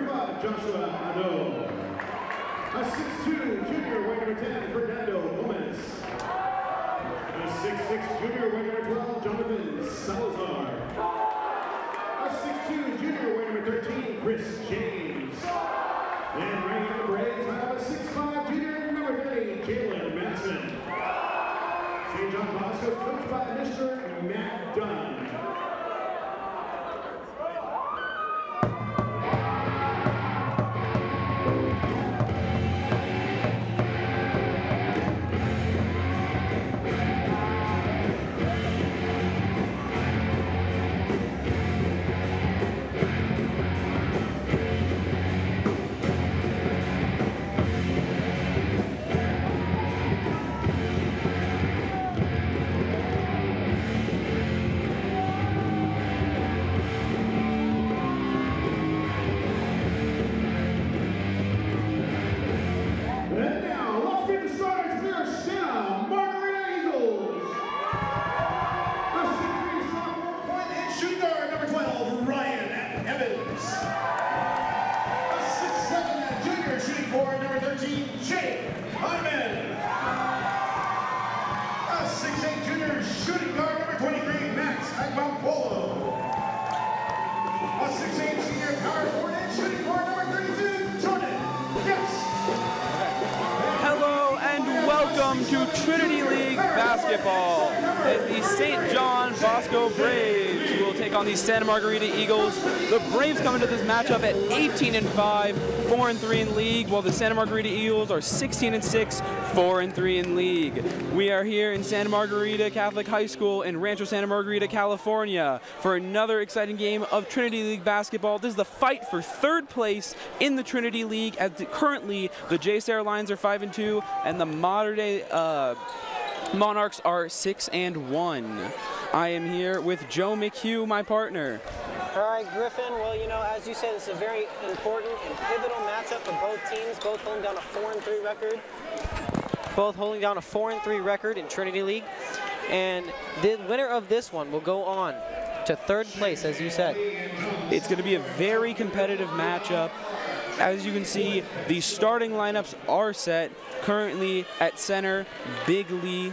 number 5, Joshua Ado. A 6'2", junior, weight number 10, Fernando Gomez. A 6'6", junior, weight number 12, Jonathan Salazar. A 6'2", junior, weight number 13, Chris James. And reigning the Braves have a 6'5", junior, number 30, Jalen Manson. St. John Bosco, coached by Mr. Matt Dunn. Welcome to Trinity League basketball as the St. John Bosco Braves will take on the Santa Margarita Eagles. The Braves come into this matchup at 18-5, 4-3 in league, while the Santa Margarita Eagles are 16-6, 4-3 in league. We are here in Santa Margarita Catholic High School in Rancho Santa Margarita, California for another exciting game of Trinity League basketball. This is the fight for third place in the Trinity League. Currently, the JSerra Lions are 5-2 and the modern day Monarchs are 6-1. I am here with Joe McHugh, my partner. All right, Griffin. Well, you know, as you said, it's a very important and pivotal matchup for both teams, both holding down a 4-3 record. Both holding down a 4-3 record in Trinity League. And the winner of this one will go on to third place, as you said. It's going to be a very competitive matchup. As you can see, the starting lineups are set. Currently at center, Big Lee.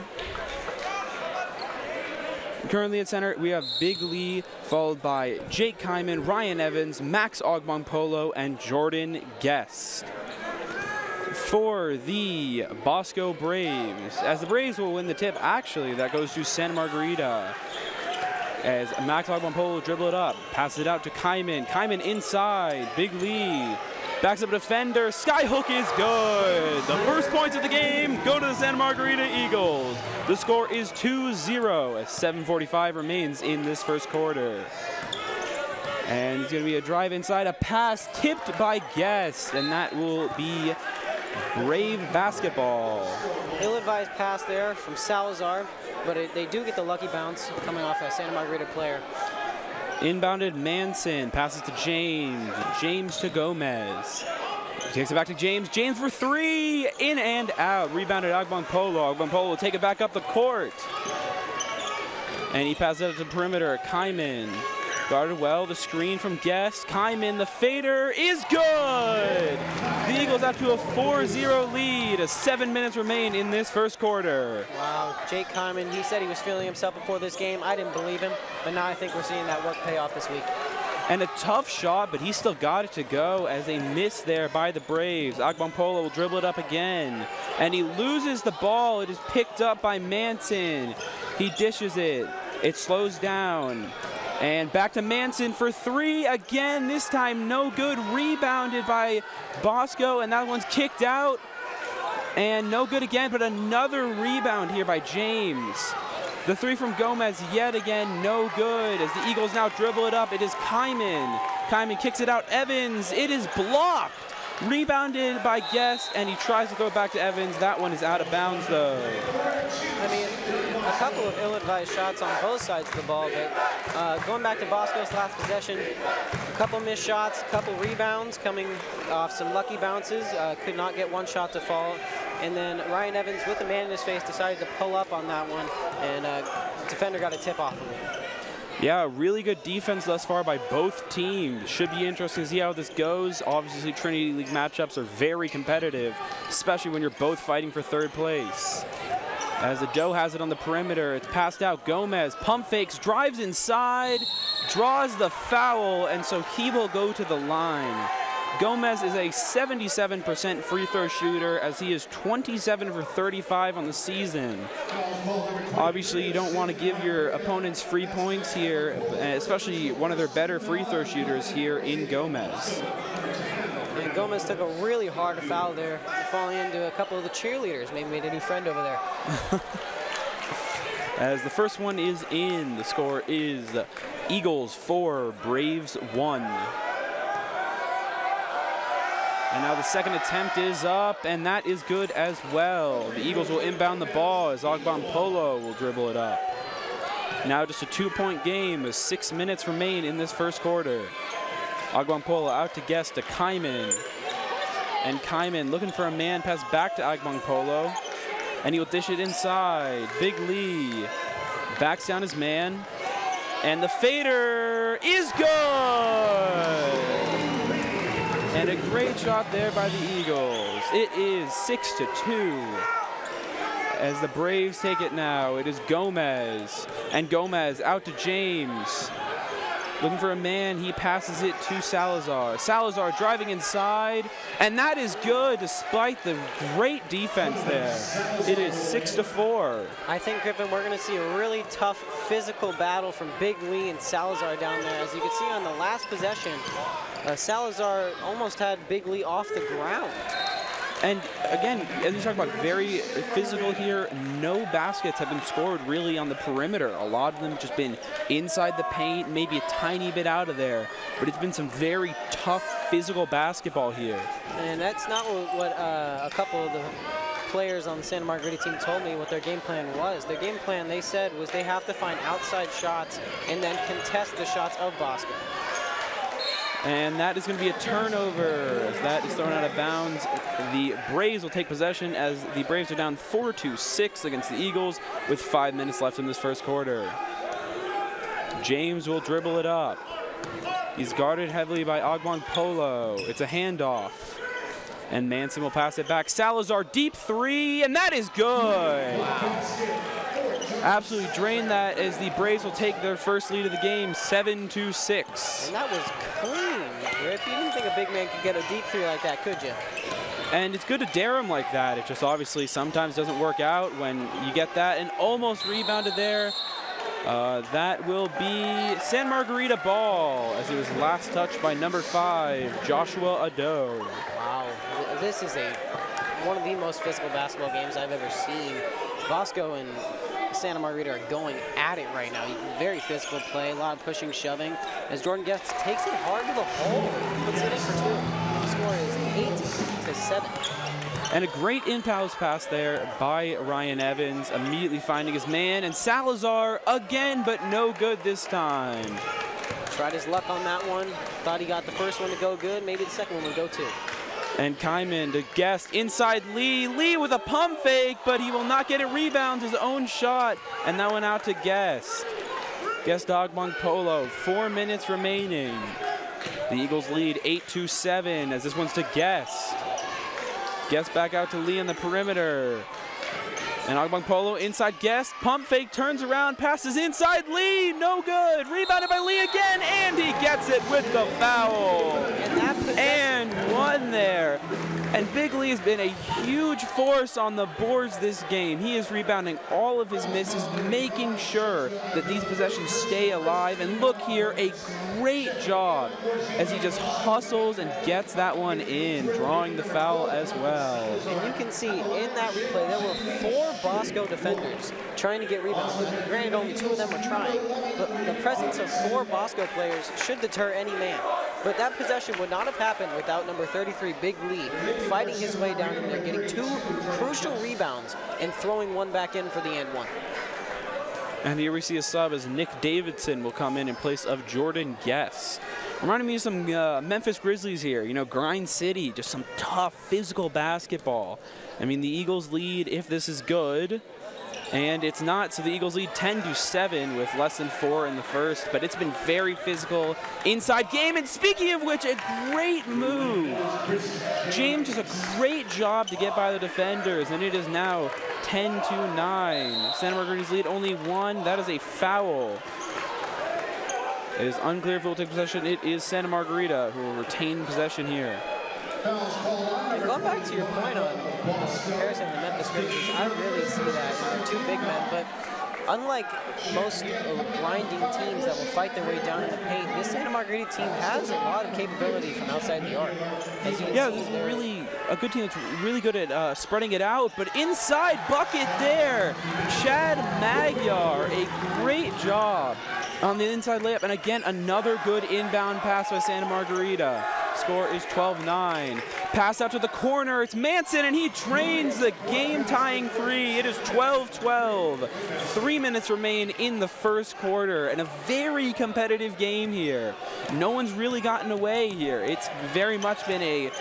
Currently at center, we have Big Lee, followed by Jake Kyman, Ryan Evans, Max Ogbongpolo, and Jordan Guest. For the Bosco Braves, as the Braves will win the tip, actually, that goes to Santa Margarita. As Max Ogbongpolo dribble it up, passes it out to Kyman. Kyman inside, Big Lee. Backs up a defender, skyhook is good. The first points of the game go to the Santa Margarita Eagles. The score is 2-0 as 7:45 remains in this first quarter. And it's gonna be a drive inside, a pass tipped by Guest, and that will be Brave basketball. Ill-advised pass there from Salazar, but they do get the lucky bounce coming off a Santa Margarita player. Inbounded Manson, passes to James, James to Gomez. He takes it back to James, James for three, in and out. Rebounded Ogbongpolo, Ogbongpolo will take it back up the court. And he passes it to the perimeter, Kyman. Guarded well, the screen from Guest. Kyman, the fader is good! The Eagles up to a 4-0 lead as 7 minutes remain in this first quarter. Wow, Jake Kyman, he said he was feeling himself before this game. I didn't believe him, but now I think we're seeing that work pay off this week. And a tough shot, but he still got it to go as a miss there by the Braves. Ogbongpolo will dribble it up again, and he loses the ball. It is picked up by Manson. He dishes it. It slows down. And back to Manson for three again, this time no good. Rebounded by Bosco, and that one's kicked out. And no good again, but another rebound here by James. The three from Gomez yet again, no good. As the Eagles now dribble it up, it is Kyman. Kyman kicks it out, Evans, it is blocked. Rebounded by Guest, and he tries to throw it back to Evans. That one is out of bounds, though. I mean, a couple of ill-advised shots on both sides of the ball, but going back to Bosco's last possession, a couple missed shots, a couple rebounds coming off some lucky bounces, could not get one shot to fall. And then Ryan Evans, with a man in his face, decided to pull up on that one, and defender got a tip off of him. Yeah, really good defense thus far by both teams. Should be interesting to see how this goes. Obviously, Trinity League matchups are very competitive, especially when you're both fighting for third place. As the Doe has it on the perimeter, it's passed out. Gomez pump fakes, drives inside, draws the foul, and so he will go to the line. Gomez is a 77% free throw shooter, as he is 27 for 35 on the season. Obviously, you don't want to give your opponents free points here, especially one of their better free throw shooters here in Gomez. And Gomez took a really hard foul there, falling into a couple of the cheerleaders. Maybe made a new friend over there. As the first one is in, the score is Eagles 4, Braves 1. And now the second attempt is up, and that is good as well. The Eagles will inbound the ball as Polo will dribble it up. Now just a 2-point game as 6 minutes remain in this first quarter. Polo out to Guest to Kaiman. And Kaiman looking for a man pass back to Polo. And he will dish it inside. Big Lee backs down his man. And the fader is good! And a great shot there by the Eagles. It is 6-2. As the Braves take it now, it is Gomez. And Gomez out to James. Looking for a man, he passes it to Salazar. Salazar driving inside, and that is good despite the great defense there. It is 6-4. I think, Griffin, we're going to see a really tough physical battle from Big Lee and Salazar down there. As you can see on the last possession, Salazar almost had Big Lee off the ground. And again, as you talk about, very physical here. No baskets have been scored really on the perimeter. A lot of them just been inside the paint, maybe a tiny bit out of there. But it's been some very tough physical basketball here. And that's not what a couple of the players on the Santa Margarita team told me what their game plan was. Their game plan, they said, was they have to find outside shots and then contest the shots of Bosco. And that is going to be a turnover as that is thrown out of bounds. The Braves will take possession as the Braves are down 4-6 against the Eagles with 5 minutes left in this first quarter. James will dribble it up. He's guarded heavily by Polo. It's a handoff. And Manson will pass it back. Salazar, deep three, and that is good. Wow. Absolutely drained that as the Braves will take their first lead of the game, 7-6. And that was clean, Griff. You didn't think a big man could get a deep three like that, could you? And it's good to dare him like that. It just obviously sometimes doesn't work out when you get that. And almost rebounded there. That will be Santa Margarita ball as it was last touched by number 5, Joshua Ado. Wow, this is one of the most physical basketball games I've ever seen. Bosco and Santa Margarita are going at it right now. Very physical play, a lot of pushing, shoving. As Jordan Guest takes it hard to the hole, puts it in for 2. The score is 8-7. And a great in-house pass there by Ryan Evans, immediately finding his man. And Salazar again, but no good this time. Tried his luck on that one. Thought he got the first one to go good. Maybe the second one would go too. And Kaiman to Guest inside Lee. Lee with a pump fake, but he will not get it. Rebounds his own shot. And that went out to Guest. Guest Polo, 4 minutes remaining. The Eagles lead 8-7 as this one's to Guest. Guest back out to Lee on the perimeter. And Polo inside Guest. Pump fake, turns around, passes inside Lee. No good. Rebounded by Lee again, and he gets it with the foul. And one there. And Big Lee has been a huge force on the boards this game. He is rebounding all of his misses, making sure that these possessions stay alive. And look here, a great job as he just hustles and gets that one in, drawing the foul as well. And you can see in that replay, there were 4 Bosco defenders trying to get rebounds. Granted, only 2 of them were trying, but the presence of 4 Bosco players should deter any man. But that possession would not have happened without number 33, Big Lee, fighting his way down in there, getting 2 crucial rebounds and throwing one back in for the and one. And here we see a sub as Nick Davidson will come in place of Jordan Guest. Reminding me of some Memphis Grizzlies here, you know, Grind City, just some tough physical basketball. I mean, the Eagles lead, if this is good, And it's not, so the Eagles lead 10-7 with less than 4 in the first, but it's been very physical inside game. And speaking of which, a great move. James does a great job to get by the defenders, and it is now 10-9. Santa Margarita's lead only 1. That is a foul. It is unclear if it will take possession. It is Santa Margarita who will retain possession here. Going back to your point on comparison to Memphis Grizzlies, I really see that. They're two big men, but unlike most grinding teams that will fight their way down in the paint, this Santa Margarita team has a lot of capability from outside the arc. As you can see, it's really a good team that's really good at spreading it out, but inside bucket there. Chad Magyar, a great job on the inside layup, and again, another good inbound pass by Santa Margarita. Score is 12-9. Pass out to the corner. It's Manson, and he drains the game-tying three. It is 12-12. 3 minutes remain in the first quarter, and a very competitive game here. No one's really gotten away here. It's very much been a,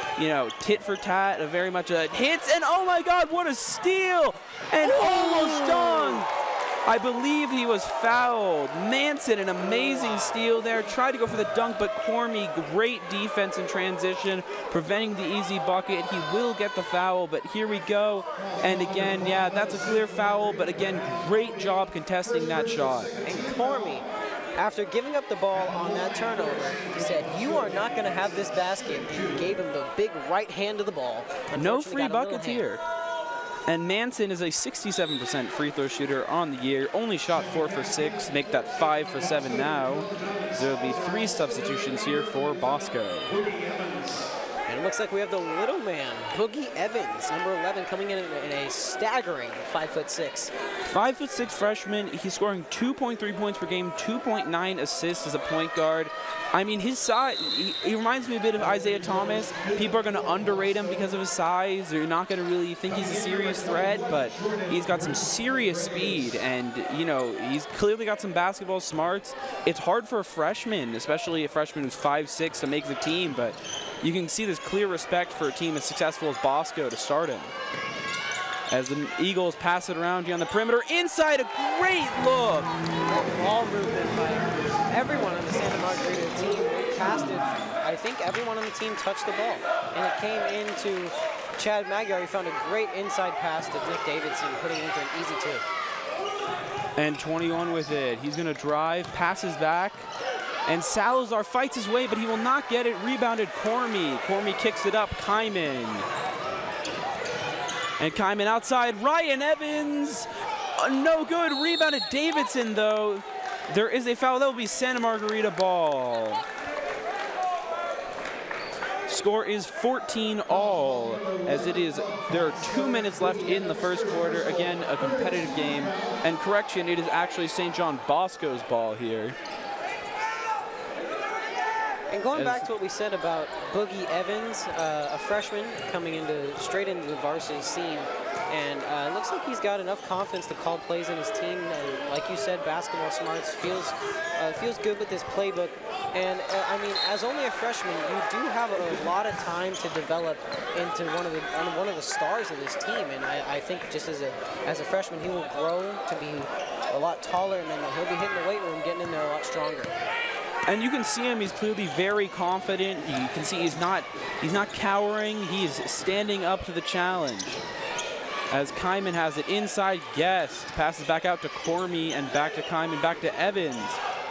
tit for tat, a very much a hits, and oh my God, what a steal! And almost done. I believe he was fouled. Manson, an amazing steal there. Tried to go for the dunk, but Cormy, great defense in transition, preventing the easy bucket. He will get the foul, but here we go. And again, yeah, that's a clear foul, but again, great job contesting that shot. And Cormy, after giving up the ball on that turnover, he said, "You are not going to have this basket." And gave him the big right hand of the ball. No free buckets here. And Manson is a 67% free throw shooter on the year. Only shot 4 for 6, make that 5 for 7 now. So there'll be 3 substitutions here for Bosco. And it looks like we have the little man, Boogie Evans, number 11, coming in a staggering 5'6". 5'6" freshman. He's scoring 2.3 points per game, 2.9 assists as a point guard. I mean, his size, he reminds me a bit of Isaiah Thomas. People are going to underrate him because of his size. They're not going to really think he's a serious threat, but he's got some serious speed, and, he's clearly got some basketball smarts. It's hard for a freshman, especially a freshman who's 5'6", to make the team, but you can see this clear respect for a team as successful as Bosco to start him. As the Eagles pass it around here on the perimeter. Inside, a great look. Ball movement by everyone on the Santa Margarita team. They passed it. I think everyone on the team touched the ball. And it came into Chad Magyar. He found a great inside pass to Nick Davidson, putting it into an easy 2. And 21 with it. He's going to drive, passes back. And Salazar fights his way, but he will not get it. Rebounded Cormy. Cormy kicks it up. Kyman. And Kyman outside. Ryan Evans. No good. Rebounded Davidson, though. There is a foul. That will be Santa Margarita ball. Score is 14-all, as it is. There are 2 minutes left in the first quarter. Again, a competitive game. And correction, it is actually St. John Bosco's ball here. And going back to what we said about Boogie Evans, a freshman coming straight into the varsity scene, and it looks like he's got enough confidence to call plays in his team. Like you said, basketball smarts, feels good with his playbook. And I mean, as only a freshman, you do have a lot of time to develop into one of the stars of this team. And I think just as a freshman, he will grow to be a lot taller, and then he'll be hitting the weight room, getting in there a lot stronger. And you can see him, he's clearly very confident. You can see he's not cowering, he's standing up to the challenge. As Kyman has it inside, Guest passes back out to Cormy and back to Kyman, back to Evans.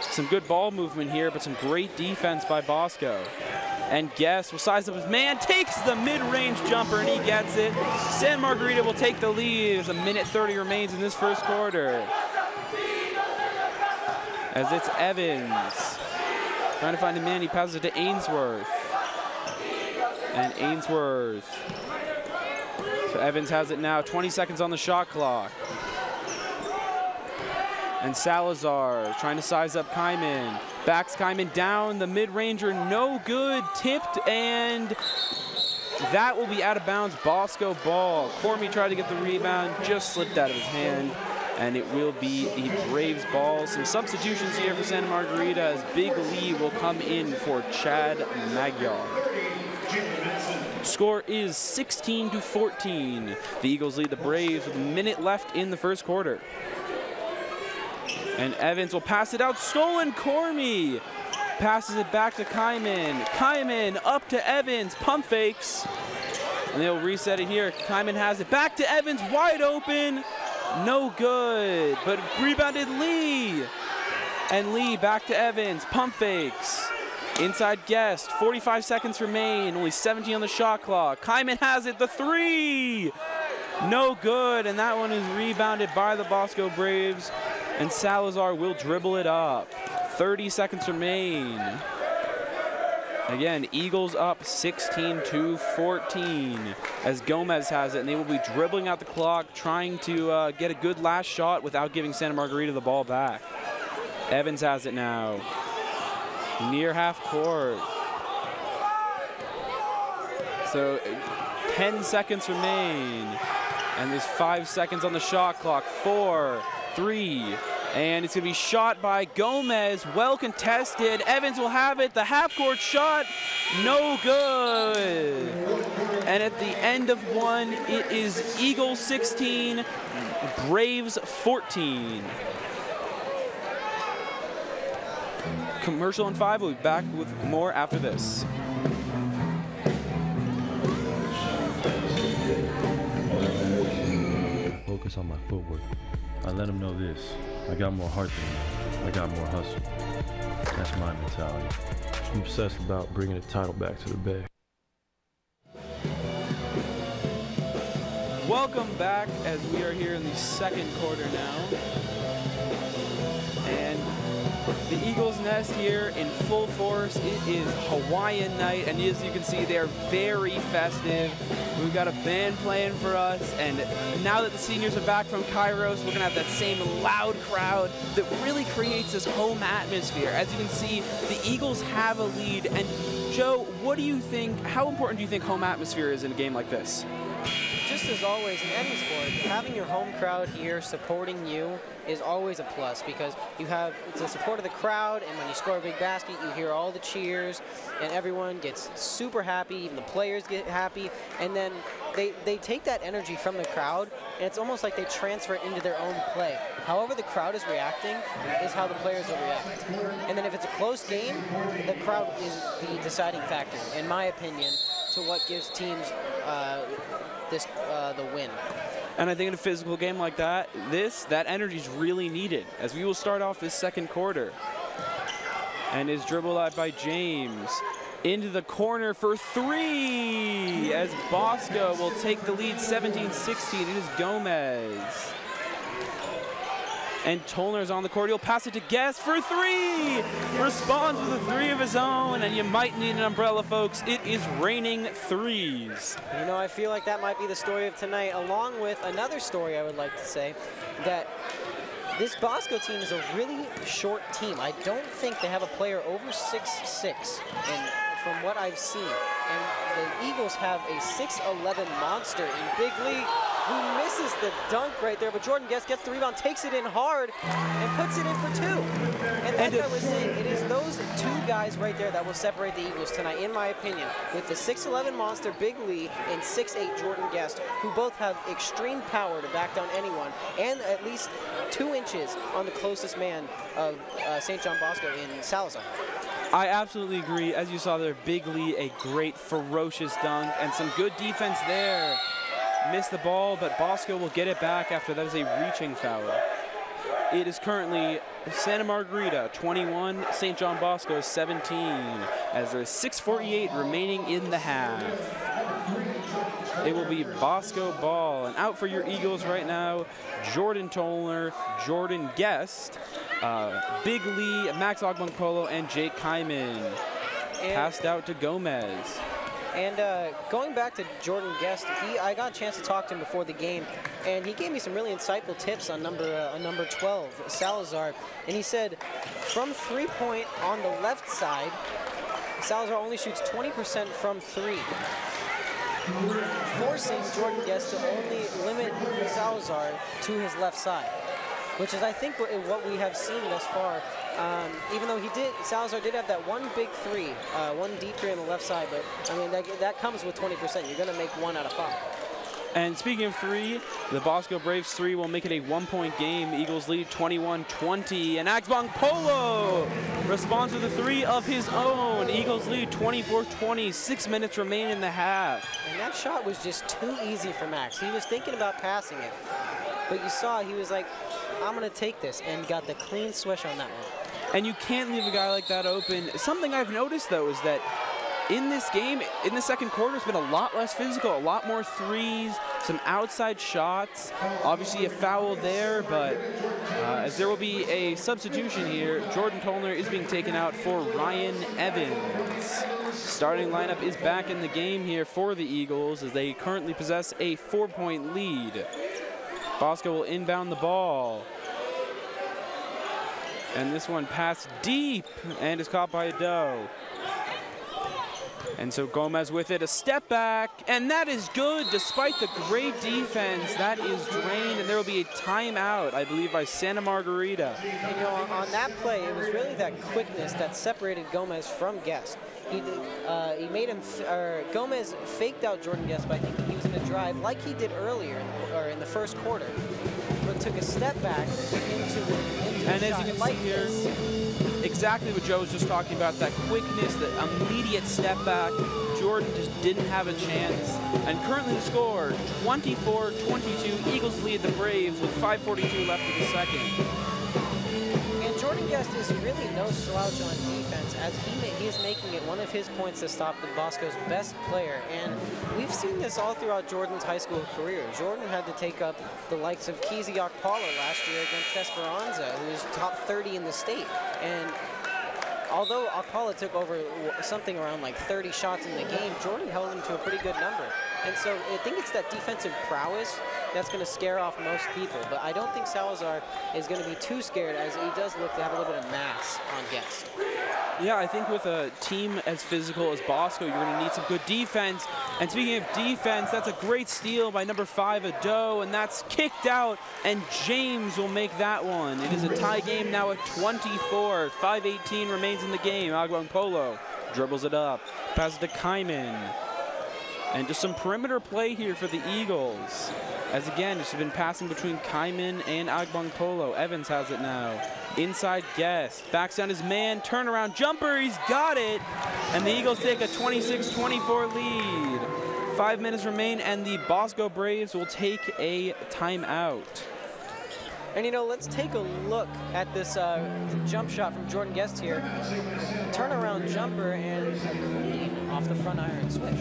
Some good ball movement here, but some great defense by Bosco. And Guest will size up his man, takes the mid-range jumper, and he gets it. Santa Margarita will take the lead as 1:30 remains in this first quarter. As it's Evans. Trying to find a man, he passes it to Ainsworth. And Ainsworth. So Evans has it now, 20 seconds on the shot clock. And Salazar trying to size up Kyman. Backs Kyman down, the mid-ranger, no good, tipped, and that will be out of bounds. Bosco ball. Cormy tried to get the rebound, just slipped out of his hand. And it will be the Braves ball. Some substitutions here for Santa Margarita as Big Lee will come in for Chad Magyar. Score is 16-14. The Eagles lead the Braves with a minute left in the first quarter. And Evans will pass it out. Stolen. Cormie passes it back to Kyman. Kyman up to Evans. Pump fakes. And they'll reset it here. Kyman has it. Back to Evans. Wide open. No good. But rebounded Lee. And Lee back to Evans. Pump fakes. Inside Guest. 45 seconds remain. Only 17 on the shot clock. Kyman has it. The three. No good. And that one is rebounded by the Bosco Braves. And Salazar will dribble it up. 30 seconds remain. Again, Eagles up 16-14 as Gomez has it, and they will be dribbling out the clock, trying to get a good last shot without giving Santa Margarita the ball back. Evans has it now. Near half court. So 10 seconds remain. And there's 5 seconds on the shot clock. 4, 3, and it's going to be shot by Gomez. Well contested. Evans will have it. The half-court shot, no good. And at the end of one, it is Eagles 16, Braves 14. Commercial in 5. We'll be back with more after this. Focus on my footwork. I let them know this. I got more heart than them. I got more hustle. That's my mentality. I'm obsessed about bringing the title back to the Bay. Welcome back as we are here in the second quarter now. And the Eagles nest here in full force. It is Hawaiian night, and as you can see, they're very festive. We've got a band playing for us, and now that the seniors are back from Kairos, we're gonna have that same loud crowd that really creates this home atmosphere. As you can see, the Eagles have a lead, and Joe, what do you think, how important do you think home atmosphere is in a game like this? Just as always in any sport, having your home crowd here supporting you is always a plus, because you have the support of the crowd, and when you score a big basket, you hear all the cheers, and everyone gets super happy, even the players get happy, and then they take that energy from the crowd, and it's almost like they transfer it into their own play. However the crowd is reacting is how the players will react. And then if it's a close game, the crowd is the deciding factor, in my opinion, to what gives teams the win. And I think in a physical game like that, that energy is really needed as we will start off this second quarter. And is dribbled out by James. Into the corner for three as Bosco will take the lead 17-16. It is Gomez. And Tolner's on the court. He'll pass it to Guest for three. Responds with a three of his own, and you might need an umbrella, folks. It is raining threes. You know, I feel like that might be the story of tonight, along with another story I would like to say, that this Bosco team is a really short team. I don't think they have a player over 6'6", and from what I've seen. And the Eagles have a 6'11" monster in big league who misses the dunk right there, but Jordan Guest gets the rebound, takes it in hard, and puts it in for two. And like I was saying, it is those two guys right there that will separate the Eagles tonight, in my opinion, with the 6'11" monster, Big Lee, and 6'8" Jordan Guest, who both have extreme power to back down anyone, and at least 2 inches on the closest man of St. John Bosco in Salazar. I absolutely agree. As you saw there, Big Lee, a great, ferocious dunk, and some good defense there. Missed the ball, but Bosco will get it back after that is a reaching foul. It is currently Santa Margarita 21, St. John Bosco 17, as there's 6:48 remaining in the half. It will be Bosco ball, and out for your Eagles right now, Jordan Tolner, Jordan Guest, Big Lee, Max Ogbonkpolo, and Jake Kyman. Passed out to Gomez. And going back to Jordan Guest, I got a chance to talk to him before the game, and he gave me some really insightful tips on number 12, Salazar. And he said, from three-point on the left side, Salazar only shoots 20% from three, forcing Jordan Guest to only limit Salazar to his left side. which is, I think, what we have seen thus far. Even though Salazar did have that one big three, one deep three on the left side, but I mean, that comes with 20%. You're going to make 1 out of 5. And speaking of three, the Bosco Braves three will make it a 1-point game. Eagles lead 21-20. And Agbong Polo responds with a three of his own. Eagles lead 24-20. 6 minutes remain in the half. And that shot was just too easy for Max. He was thinking about passing it, but you saw he was like, I'm going to take this, and got the clean swish on that one. And you can't leave a guy like that open. Something I've noticed, though, is that in this game, in the second quarter, it's been a lot less physical, a lot more threes, some outside shots. Obviously a foul there, but as there will be a substitution here, Jordan Tolner is being taken out for Ryan Evans. Starting lineup is back in the game here for the Eagles as they currently possess a 4-point lead. Bosco will inbound the ball. And this one passed deep and is caught by Doe. And so Gomez with it, a step back, and that is good despite the great defense. That is drained, and there will be a timeout, I believe, by Santa Margarita. You know, on that play, it was really that quickness that separated Gomez from Guest. He made him, Gomez faked out Jordan Guest by thinking he was going to drive like he did earlier in the first quarter, but took a step back into the and as you can see here, exactly what Joe was just talking about, that quickness, the immediate step back. Jordan just didn't have a chance. And currently the score, 24-22. Eagles lead the Braves with 5:42 left in the second. And Jordan Guest is really no slouch on defense, as he is making it one of his points to stop the Bosco's best player. And we've seen this all throughout Jordan's high school career. Jordan had to take up the likes of Keezy Okpala last year against Esperanza, who was top 30 in the state. And although Okpala took over something around like 30 shots in the game, Jordan held him to a pretty good number. And so I think it's that defensive prowess that's going to scare off most people. But I don't think Salazar is going to be too scared, as he does look to have a little bit of mass on Guest. Yeah, I think with a team as physical as Bosco, you're going to need some good defense. And speaking of defense, that's a great steal by number 5, Ado, and that's kicked out, and James will make that one. It is a tie game now at 24. 5:18 remains in the game. Agbong Polo dribbles it up, passes to Kaiman. And just some perimeter play here for the Eagles. As again, it's been passing between Kaiman and Agbong Polo. Evans has it now. Inside Guest, backs down his man, turnaround jumper, he's got it! And the Eagles take a 26-24 lead. 5 minutes remain, and the Bosco Braves will take a timeout. And you know, let's take a look at this jump shot from Jordan Guest here. Turnaround jumper and a clean off the front iron switch.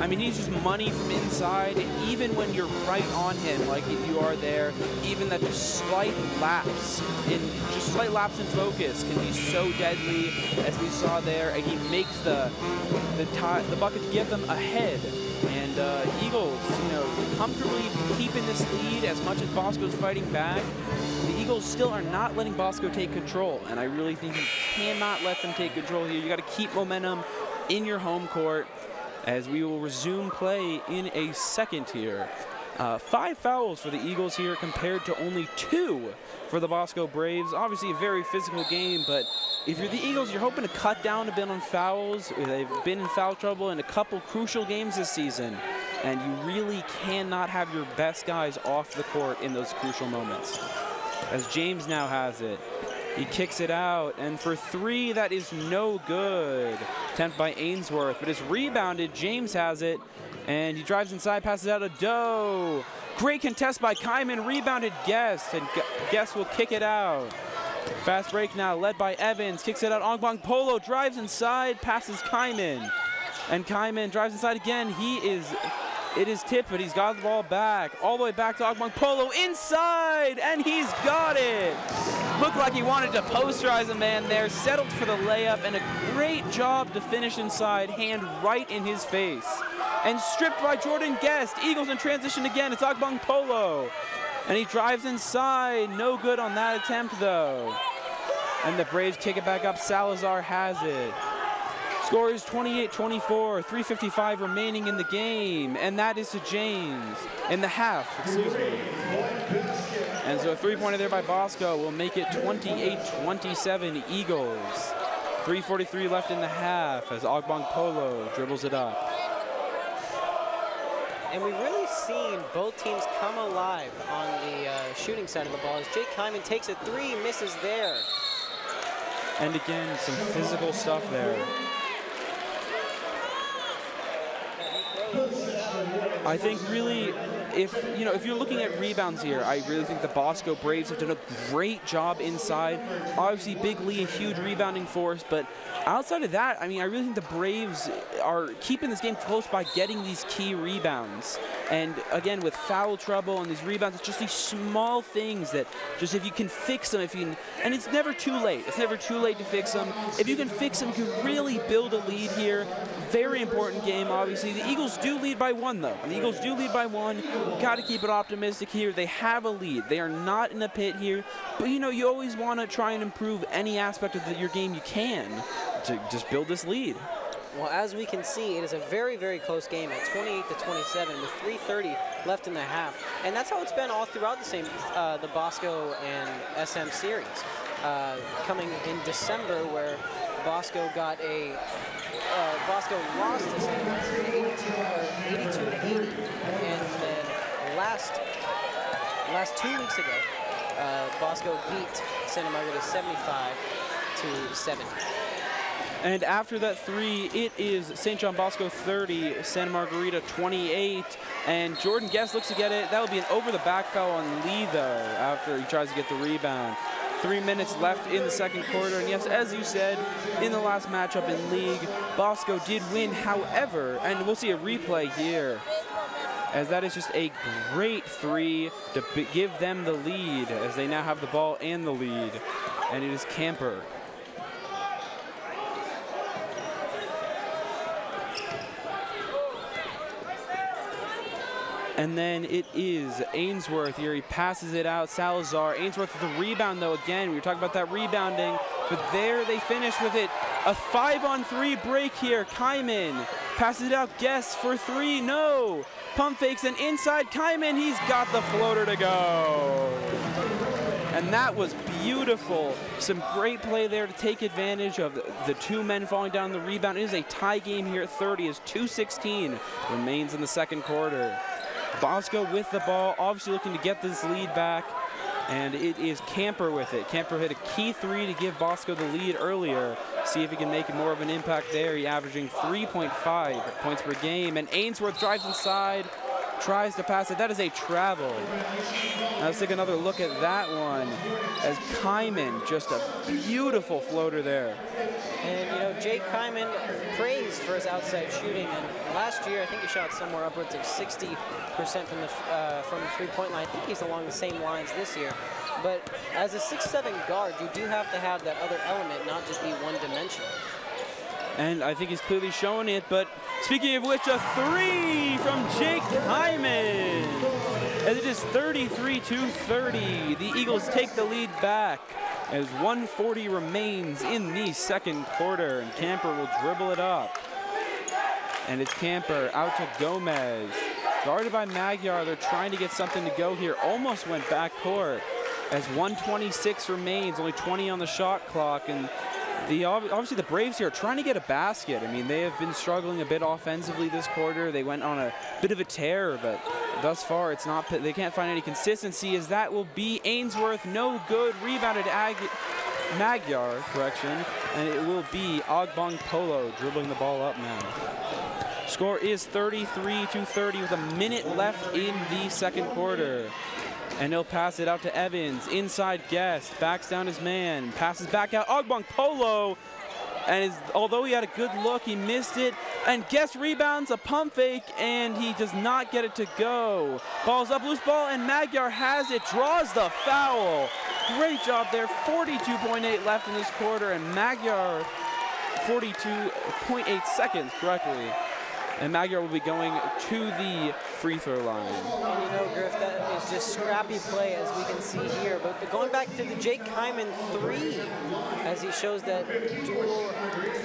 I mean, he's just money from inside, and even when you're right on him, like you are there, even that just slight lapse in focus can be so deadly, as we saw there. And he makes the bucket to give them ahead. And Eagles, you know, comfortably keeping this lead as much as Bosco's fighting back. The Eagles still are not letting Bosco take control, and I really think you cannot let them take control here. You got to keep momentum in your home court, as we will resume play in a second here. 5 fouls for the Eagles here compared to only 2 for the Bosco Braves. Obviously a very physical game, but if you're the Eagles, you're hoping to cut down a bit on fouls. They've been in foul trouble in a couple crucial games this season, and you really cannot have your best guys off the court in those crucial moments. As James now has it. He kicks it out, and for 3, that is no good. Attempt by Ainsworth, but it's rebounded. James has it, and he drives inside, passes out a Doe. Great contest by Kaiman, rebounded Guest, and Guest will kick it out. Fast break now, led by Evans, kicks it out. Agbong Polo drives inside, passes Kaiman, and Kaiman drives inside again. It is tipped, but he's got the ball back. All the way back to Agbong Polo, inside, and he's got it. Looked like he wanted to posterize a man there, settled for the layup, and a great job to finish inside, hand right in his face. And stripped by Jordan Guest. Eagles in transition again, it's Agbong Polo. And he drives inside, no good on that attempt though. And the Braves kick it back up, Salazar has it. Score is 28-24, 3:55 remaining in the game, and that is to James, in the half, excuse me. And so a three-pointer there by Bosco will make it 28-27 Eagles. 3:43 left in the half as Ogbong Polo dribbles it up. And we've really seen both teams come alive on the shooting side of the ball as Jake Hyman takes a three, misses there. And again, some physical stuff there. I think really, if you're looking at rebounds here, I really think the Bosco Braves have done a great job inside. Obviously, Big Lee, a huge rebounding force, but outside of that, I mean, I really think the Braves are keeping this game close by getting these key rebounds. And again, with foul trouble and these rebounds, it's just these small things that just if you can fix them, and it's never too late. It's never too late to fix them. If you can fix them, you can really build a lead here. Very important game, obviously. The Eagles do lead by one, though. The Eagles do lead by one. Got to keep it optimistic here. They have a lead. They are not in a pit here. But, you always want to try and improve any aspect of your game you can to just build this lead. Well, as we can see, it is a very, very close game at 28-27 with 3:30 left in the half. And that's how it's been all throughout the Bosco and SM series. Coming in December where Bosco got Bosco lost to Santa Margarita 82-80. And then last 2 weeks ago, Bosco beat Santa Margarita 75-70. And after that three, it is St. John Bosco 30, Santa Margarita 28. And Jordan Guest looks to get it. That'll be an over-the-back foul on Lee, though, after he tries to get the rebound. 3 minutes left in the second quarter. And yes, as you said, in the last matchup in league, Bosco did win. However, and we'll see a replay here, as that is just a great three to give them the lead, as they now have the ball and the lead. And it is Camper. And then it is Ainsworth here. He passes it out. Salazar. Ainsworth with the rebound, though. Again, we were talking about that rebounding. But there they finish with it. A 5-on-3 break here. Kyman passes it out. Guess for three. No. Pump fakes and inside. Kyman, he's got the floater to go. And that was beautiful. Some great play there to take advantage of the two men falling down the rebound. It is a tie game here at 30 as 2:16 remains in the second quarter. Bosco with the ball, obviously looking to get this lead back, and it is Camper with it. Camper hit a key three to give Bosco the lead earlier. See if he can make more of an impact there. He's averaging 3.5 points per game, and Ainsworth drives inside, tries to pass it. That is a travel. Now let's take another look at that one, as Kyman, just a beautiful floater there. And Jake Kyman praised for his outside shooting, and last year I think he shot somewhere upwards of 60% from the three-point line. I think he's along the same lines this year. But as a 6'7" guard, you do have to have that other element, not just be one-dimensional. And I think he's clearly showing it, but speaking of which, a three from Jake Hyman. As it is 33-30, the Eagles take the lead back as 1:40 remains in the second quarter, and Camper will dribble it up. And it's Camper out to Gomez. Guarded by Magyar, they're trying to get something to go here. Almost went backcourt as 1:26 remains, only 20 on the shot clock, and obviously the Braves here are trying to get a basket. I mean, they have been struggling a bit offensively this quarter. They went on a bit of a tear, but thus far it's not. They can't find any consistency, as that will be Ainsworth. No good. Rebounded Magyar, and it will be Ogbong Polo dribbling the ball up now. Score is 33-30 with a minute left in the second quarter. And he'll pass it out to Evans. Inside Guest, backs down his man, passes back out. Ogbong Polo, and although he had a good look, he missed it. And Guest rebounds, a pump fake, and he does not get it to go. Ball's up, loose ball, and Magyar has it, draws the foul. Great job there, 42.8 left in this quarter, and Magyar, 42.8 seconds correctly. And Magyar will be going to the free throw line. And Griff, that is just scrappy play, as we can see here. But going back to the Jake Kyman three, as he shows that dual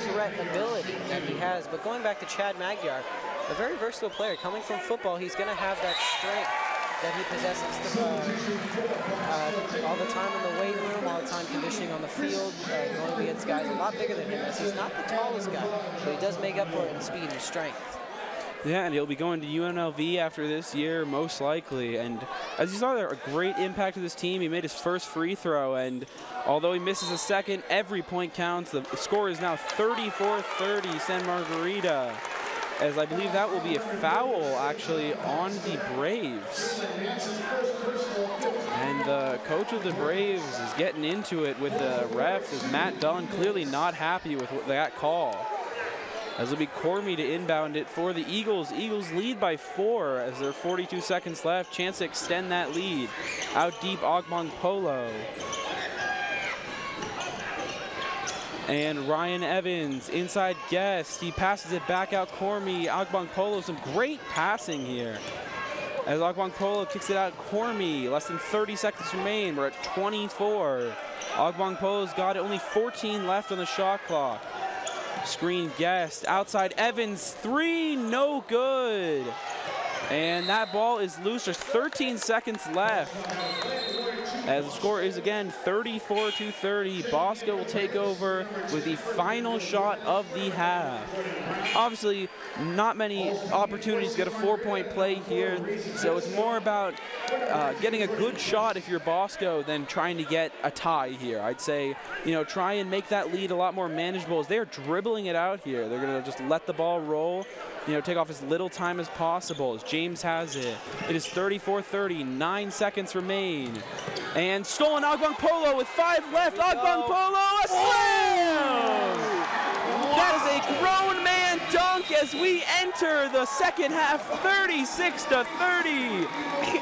threat ability that he has. But going back to Chad Magyar, a very versatile player. Coming from football, he's going to have that strength that he possesses all the time in the weight room, all the time conditioning on the field, going against guys a lot bigger than him, as he's not the tallest guy, but he does make up for it in speed and strength. Yeah, and he'll be going to UNLV after this year, most likely. And as you saw there, a great impact to this team. He made his first free throw, and although he misses a second, every point counts. The score is now 34-30, San Margarita, as I believe that will be a foul, actually, on the Braves. And the coach of the Braves is getting into it with the refs, as Matt Dunn clearly not happy with that call. As it'll be Cormie to inbound it for the Eagles. Eagles lead by 4 as there are 42 seconds left. Chance to extend that lead. Out deep, Ogbong Polo. And Ryan Evans, inside Guest. He passes it back out Cormie. Ogbong Polo, some great passing here. As Ogbong Polo kicks it out Cormie. Less than 30 seconds remain. We're at 24. Ogbong Polo's got it. Only 14 left on the shot clock. Screen Guest, outside Evans, 3, no good. And that ball is loose, there's 13 seconds left. As the score is again 34-30, Bosco will take over with the final shot of the half. Obviously, not many opportunities to get a 4-point play here, so it's more about getting a good shot if you're Bosco than trying to get a tie here. I'd say, you know, try and make that lead a lot more manageable as they're dribbling it out here. They're gonna just let the ball roll, you know, take off as little time as possible as James has it. It is 34-30, 9 seconds remain. And stolen Ogbong Polo with 5 left. Ogbong Polo, a slam! That is a grown man dunk as we enter the second half, 36-30.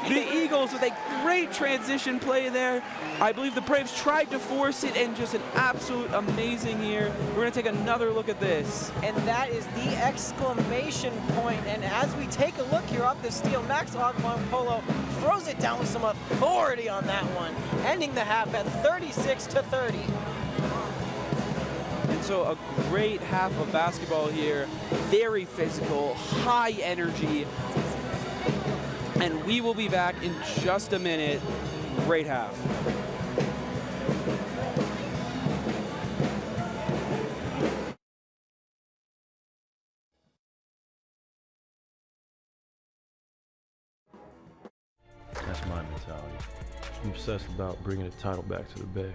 The Eagles with a great transition play there. I believe the Braves tried to force it, and just an absolute amazing here. We're gonna take another look at this. And that is the exclamation point. And as we take a look here off the steal, Max Ogbong Polo throws it down with some authority on that one, ending the half at 36-30. And so a great half of basketball here, very physical, high energy. And we will be back in just a minute. Great half. That's my mentality. I'm obsessed about bringing the title back to the Bay.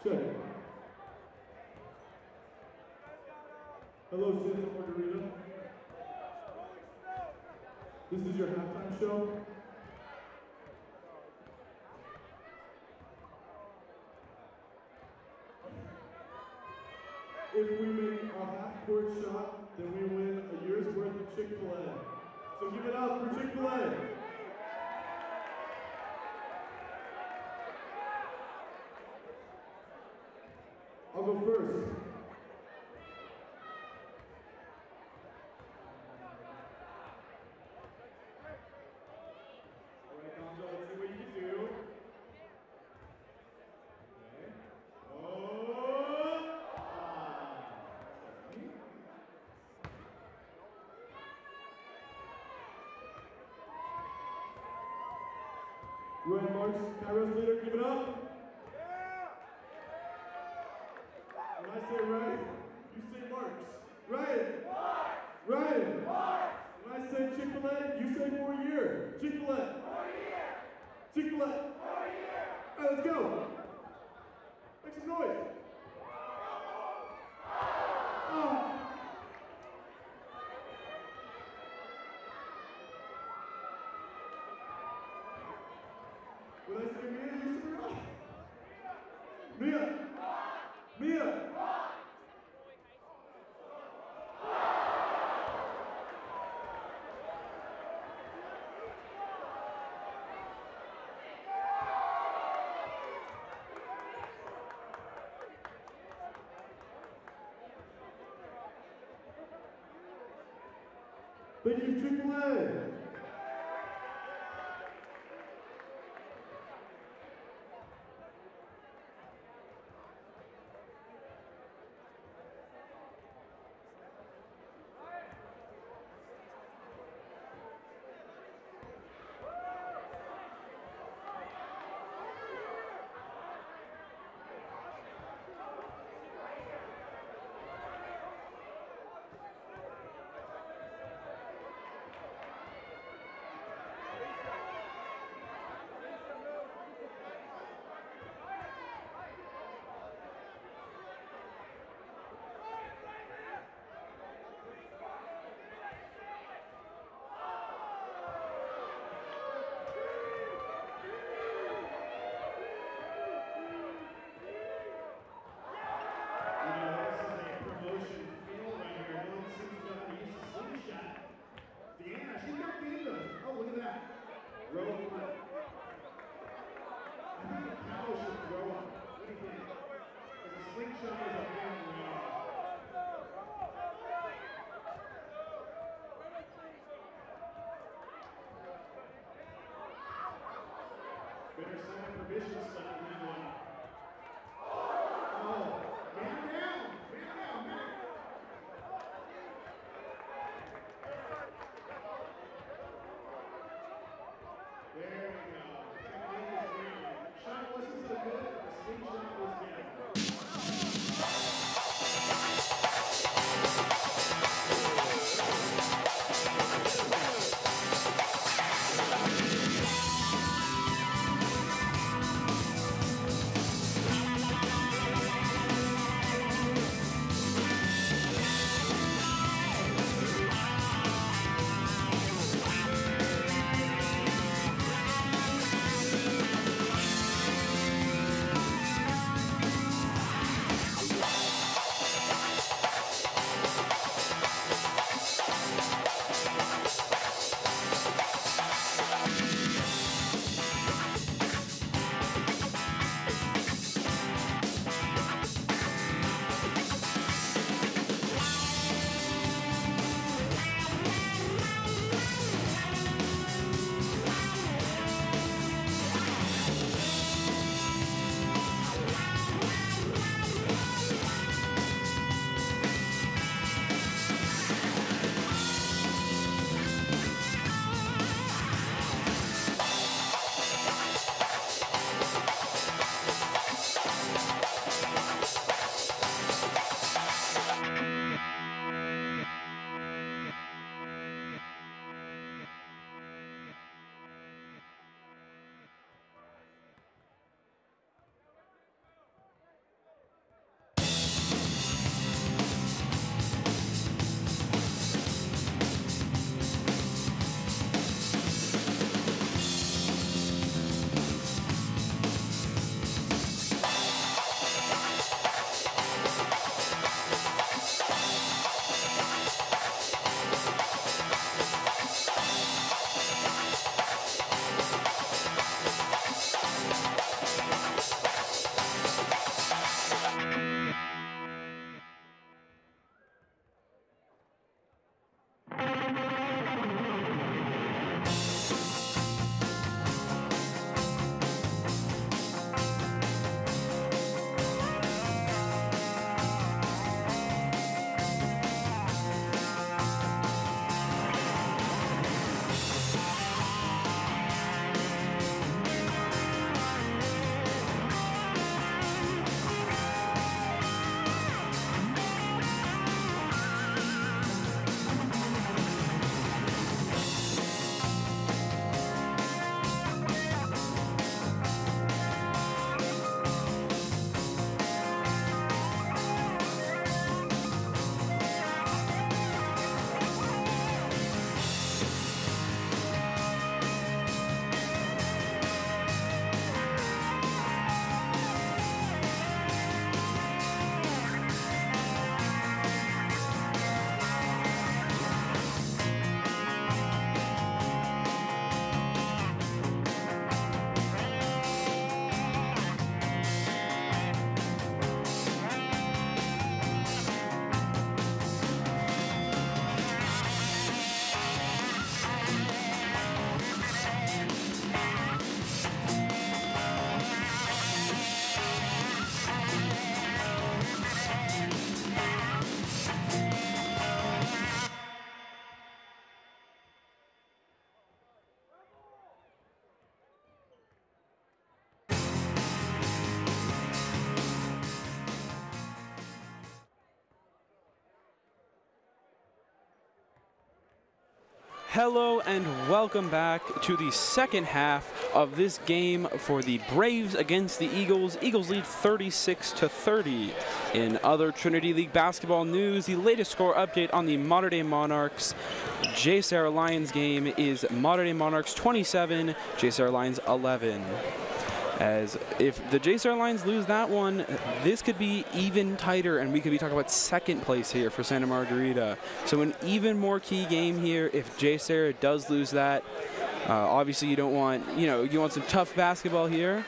Check. Hello, Santa Margarita. This is your halftime show. If we make a half-court shot, then we win a year's worth of Chick-fil-A. So give it up for Chick-fil-A. I'll go first. All right, Gonzo, let's see what you can do. Okay. Oh! Ryan Marks, Kairos leader, give it up. When I say right, you say Marks. Ryan. Ryan. When I say Chick-fil-A, you say for a year. Chick-fil-A. Chick-fil-A. All right, let's go. Make some noise. Oh. When I say Mia, you say Rock. Mia. Mia. Thank you, Chick-fil-A. Better sign a permission slip in that one. Oh, man down, man. There we go. Technique is great. Shot wasn't so good, but the swing shot was good. Hello and welcome back to the second half of this game for the Braves against the Eagles. Eagles lead 36-30. In other Trinity League basketball news, the latest score update on the Mater Dei Monarchs J. Sarah Lions game is Mater Dei Monarchs 27, J. Sarah Lions 11. As if the J. Sarah Lions lose that one, this could be even tighter, and we could be talking about second place here for Santa Margarita. So an even more key game here if J. Sarah does lose that. Obviously, you don't want, you want some tough basketball here.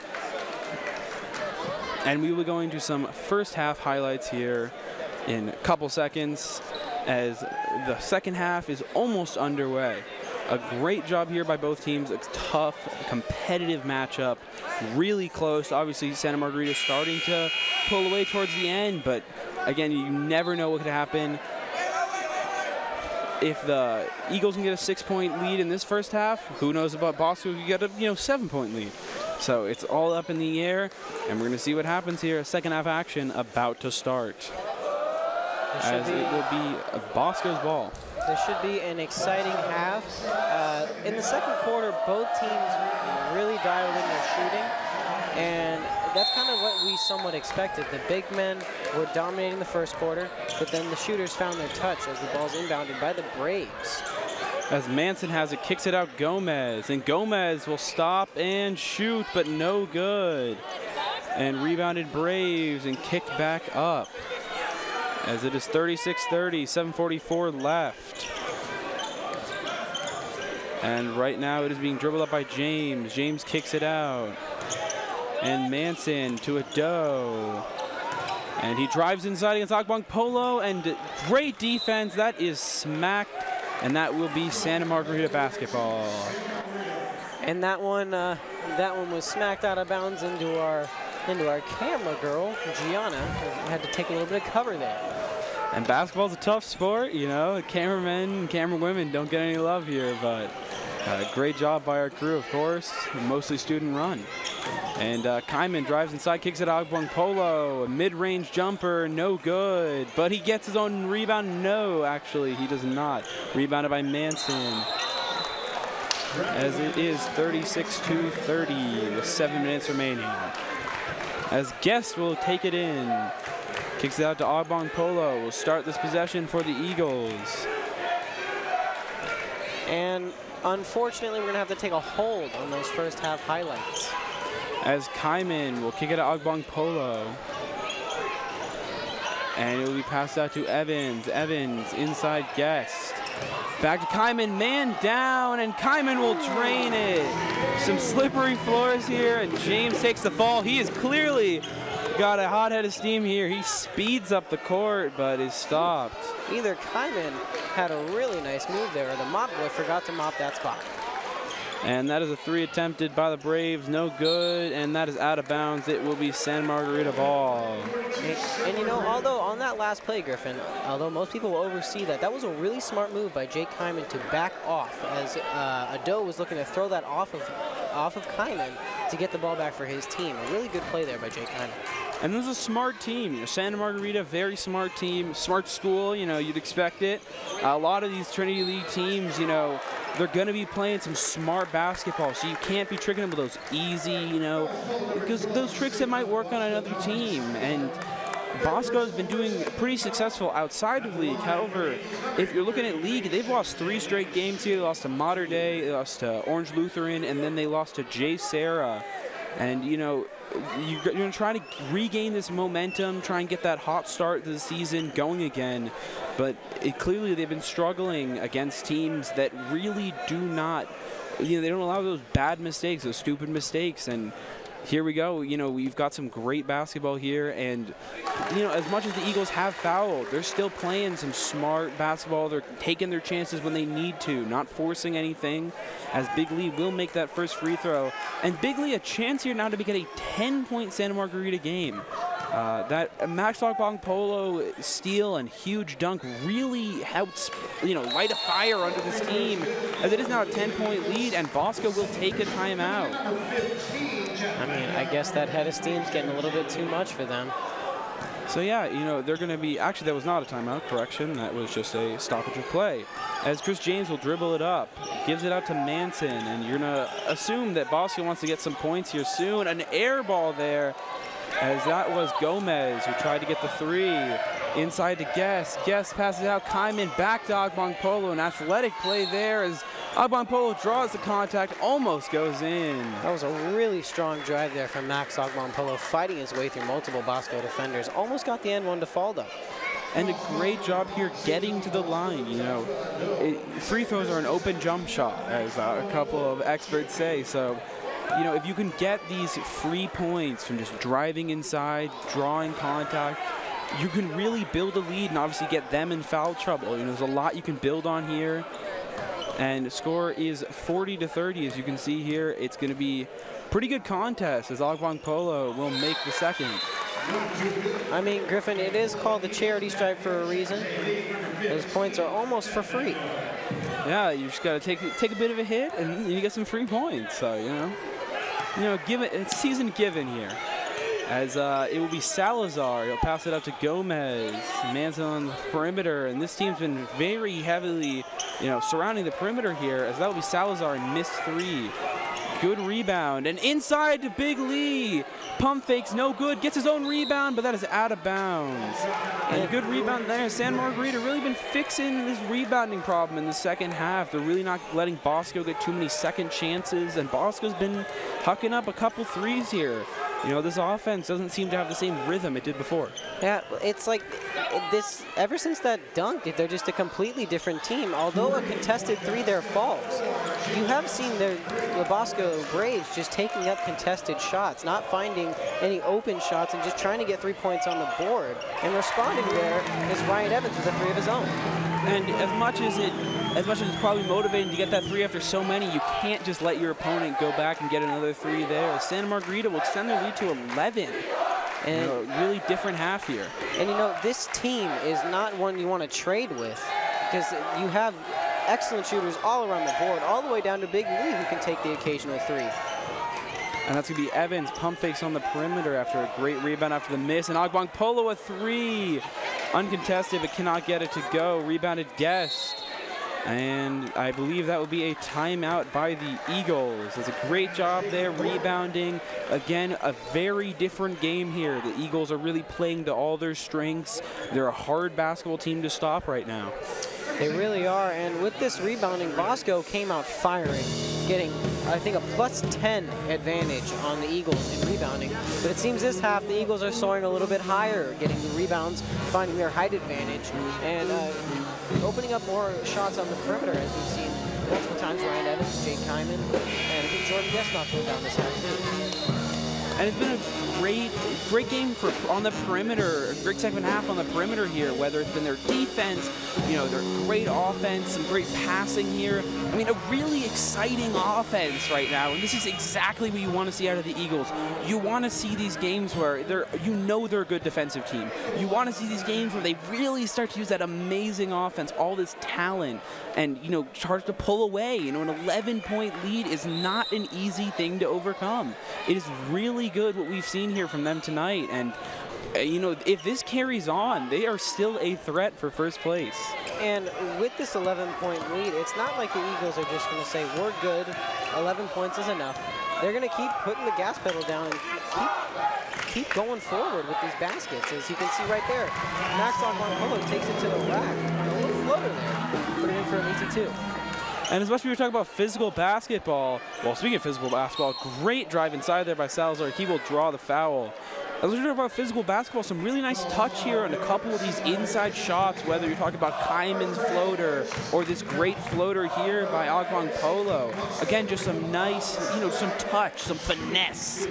And we will go into some first half highlights here in a couple seconds as the second half is almost underway. A great job here by both teams. It's tough, competitive matchup, really close. Obviously, Santa Margarita starting to pull away towards the end, but again, you never know what could happen. If the Eagles can get a 6-point lead in this first half, who knows about Bosco who get a 7-point lead. So it's all up in the air, and we're going to see what happens here. Second half action about to start. As it will be Bosco's ball. This should be an exciting half. In the second quarter, both teams really dialed in their shooting, and that's kind of what we somewhat expected. The big men were dominating the first quarter, but then the shooters found their touch as the ball's inbounded by the Braves. As Manson has it, kicks it out Gomez, and Gomez will stop and shoot, but no good. And rebounded Braves and kicked back up. As it is 36-30, 7:44 left. And right now it is being dribbled up by James. James kicks it out. And Manson to a Doe. And he drives inside against Ogbong Polo, and great defense. That is smacked, and that will be Santa Margarita basketball. And that one was smacked out of bounds into our camera girl, Gianna. We had to take a little bit of cover there. And basketball's a tough sport, Cameramen and camera women don't get any love here, but great job by our crew, of course. Mostly student run. And Kyman drives inside, kicks it out Ogbong Polo. A mid-range jumper, no good. But he gets his own rebound. No, actually, he does not. Rebounded by Manson. As it is 36-30 with 7 minutes remaining. As Guest will take it in. Kicks it out to Ogbong Polo. Will start this possession for the Eagles. And unfortunately, we're going to have to take a hold on those first half highlights. As Kyman will kick it to Ogbong Polo. And it will be passed out to Evans. Evans inside Guest. Back to Kyman, man down, and Kyman will drain it. Some slippery floors here, and James takes the fall. He is clearly got a hot head of steam here. He speeds up the court, but is stopped. Either Kyman had a really nice move there, or the mop boy forgot to mop that spot. And that is a 3 attempted by the Braves, no good, and that is out of bounds. It will be Santa Margarita ball. And although on that last play, Griffin, although most people will oversee that, that was a really smart move by Jake Kyman to back off as Ado was looking to throw that off of Kyman to get the ball back for his team. A really good play there by Jake Kyman. And this is a smart team. Santa Margarita, very smart team, smart school, you'd expect it. A lot of these Trinity League teams, they're going to be playing some smart basketball, so you can't be tricking them with those easy, because those tricks that might work on another team. And Bosco has been doing pretty successful outside of league. However, if you're looking at league, they've lost 3 straight games here. They lost to Mater Dei, they lost to Orange Lutheran, and then they lost to J. Sarah. And, you're going to try to regain this momentum, try and get that hot start to the season going again. But clearly they've been struggling against teams that really do not, they don't allow those bad mistakes, those stupid mistakes. And here we go. We've got some great basketball here. And, as much as the Eagles have fouled, they're still playing some smart basketball. They're taking their chances when they need to, not forcing anything, as Big Lee will make that first free throw. And Big Lee a chance here now to make it a 10-point Santa Margarita game. That Max Ogbong Polo steal and huge dunk really helps, light a fire under this team, as it is now a 10-point lead, and Bosco will take a timeout. I mean, I guess that head of steam's getting a little bit too much for them. So yeah, they're going to be, actually that was not a timeout, correction, that was just a stoppage of play. as Chris James will dribble it up, gives it out to Manson, and you're going to assume that Bosco wants to get some points here soon. An air ball there, as that was Gomez who tried to get the three. Inside to Guest. Guest passes out. Kaiman back to Ogbongpolo. An athletic play there as Ogbongpolo draws the contact, almost goes in. That was a really strong drive there from Max Ogbongpolo, fighting his way through multiple Bosco defenders. Almost got the end one to fall though. And a great job here getting to the line. You know, free throws are an open jump shot, as a couple of experts say. So, you know, if you can get these free points from just driving inside, drawing contact, you can really build a lead and obviously get them in foul trouble. You know, there's a lot you can build on here. And the score is 40-30, as you can see here. It's going to be pretty good contest as Ogbongpolo will make the second. I mean, Griffin, it is called the charity stripe for a reason. Those points are almost for free. Yeah, you just got to take a bit of a hit and you get some free points. So, you know, give it, it's season given here. As it will be Salazar. He'll pass it up to Gomez. Manson on the perimeter, and this team's been very heavily, you know, surrounding the perimeter here, as that will be Salazar and missed three. Good rebound, and inside to Big Lee. Pump fakes, no good, gets his own rebound, but that is out of bounds. And a good rebound there. San Margarita really been fixing this rebounding problem in the second half. They're really not letting Bosco get too many second chances, and Bosco's been hucking up a couple threes here. You know, this offense doesn't seem to have the same rhythm it did before. Yeah, it's like this, ever since that dunk, they're just a completely different team. Although a contested three there falls, you have seen the Bosco Braves just taking up contested shots, not finding any open shots and just trying to get 3 points on the board. And responding there is Ryan Evans with a three of his own. And as much as it's probably motivating to get that three after so many, you can't just let your opponent go back and get another three there. Santa Margarita will extend their lead to 11. And you know, really different half here. And you know, this team is not one you want to trade with, because you have excellent shooters all around the board, all the way down to Big Lee, who can take the occasional three. And that's going to be Evans, pump fakes on the perimeter after a great rebound after the miss. And Ogbongpolo a three. Uncontested, but cannot get it to go. Rebounded Guest. And I believe that will be a timeout by the Eagles. It's a great job there, rebounding. Again, a very different game here. The Eagles are really playing to all their strengths. They're a hard basketball team to stop right now. They really are, and with this rebounding, Bosco came out firing, getting, I think, a +10 advantage on the Eagles in rebounding. But it seems this half, the Eagles are soaring a little bit higher, getting the rebounds, finding their height advantage, and opening up more shots on the perimeter, as we've seen multiple times. Ryan Evans, Jake Kaiman, and I think Jordan Guest not going down this half too. And it's been a great game on the perimeter, a great second half on the perimeter here, whether it's been their defense, you know, their great offense, some great passing here. I mean, a really exciting offense right now, and this is exactly what you want to see out of the Eagles. You want to see these games where they're a good defensive team. You want to see these games where they really start to use that amazing offense, all this talent, and, you know, start to pull away. You know, an 11-point lead is not an easy thing to overcome. It is really good what we've seen here from them tonight, and you know, if this carries on, they are still a threat for first place. And with this 11-point lead, it's not like the Eagles are just going to say, we're good, 11 points is enough. They're going to keep putting the gas pedal down and keep going forward with these baskets. As you can see right there, Max Ogbongpolo takes it to the rack. A little floater there, put it in for an easy two. And as much as we were talking about physical basketball, well, speaking of physical basketball, great drive inside there by Salazar. He will draw the foul. As we're talking about physical basketball, some really nice touch here on a couple of these inside shots, whether you're talking about Kaiman's floater or this great floater here by Ogbongpolo. Again, just some nice, you know, some touch, some finesse.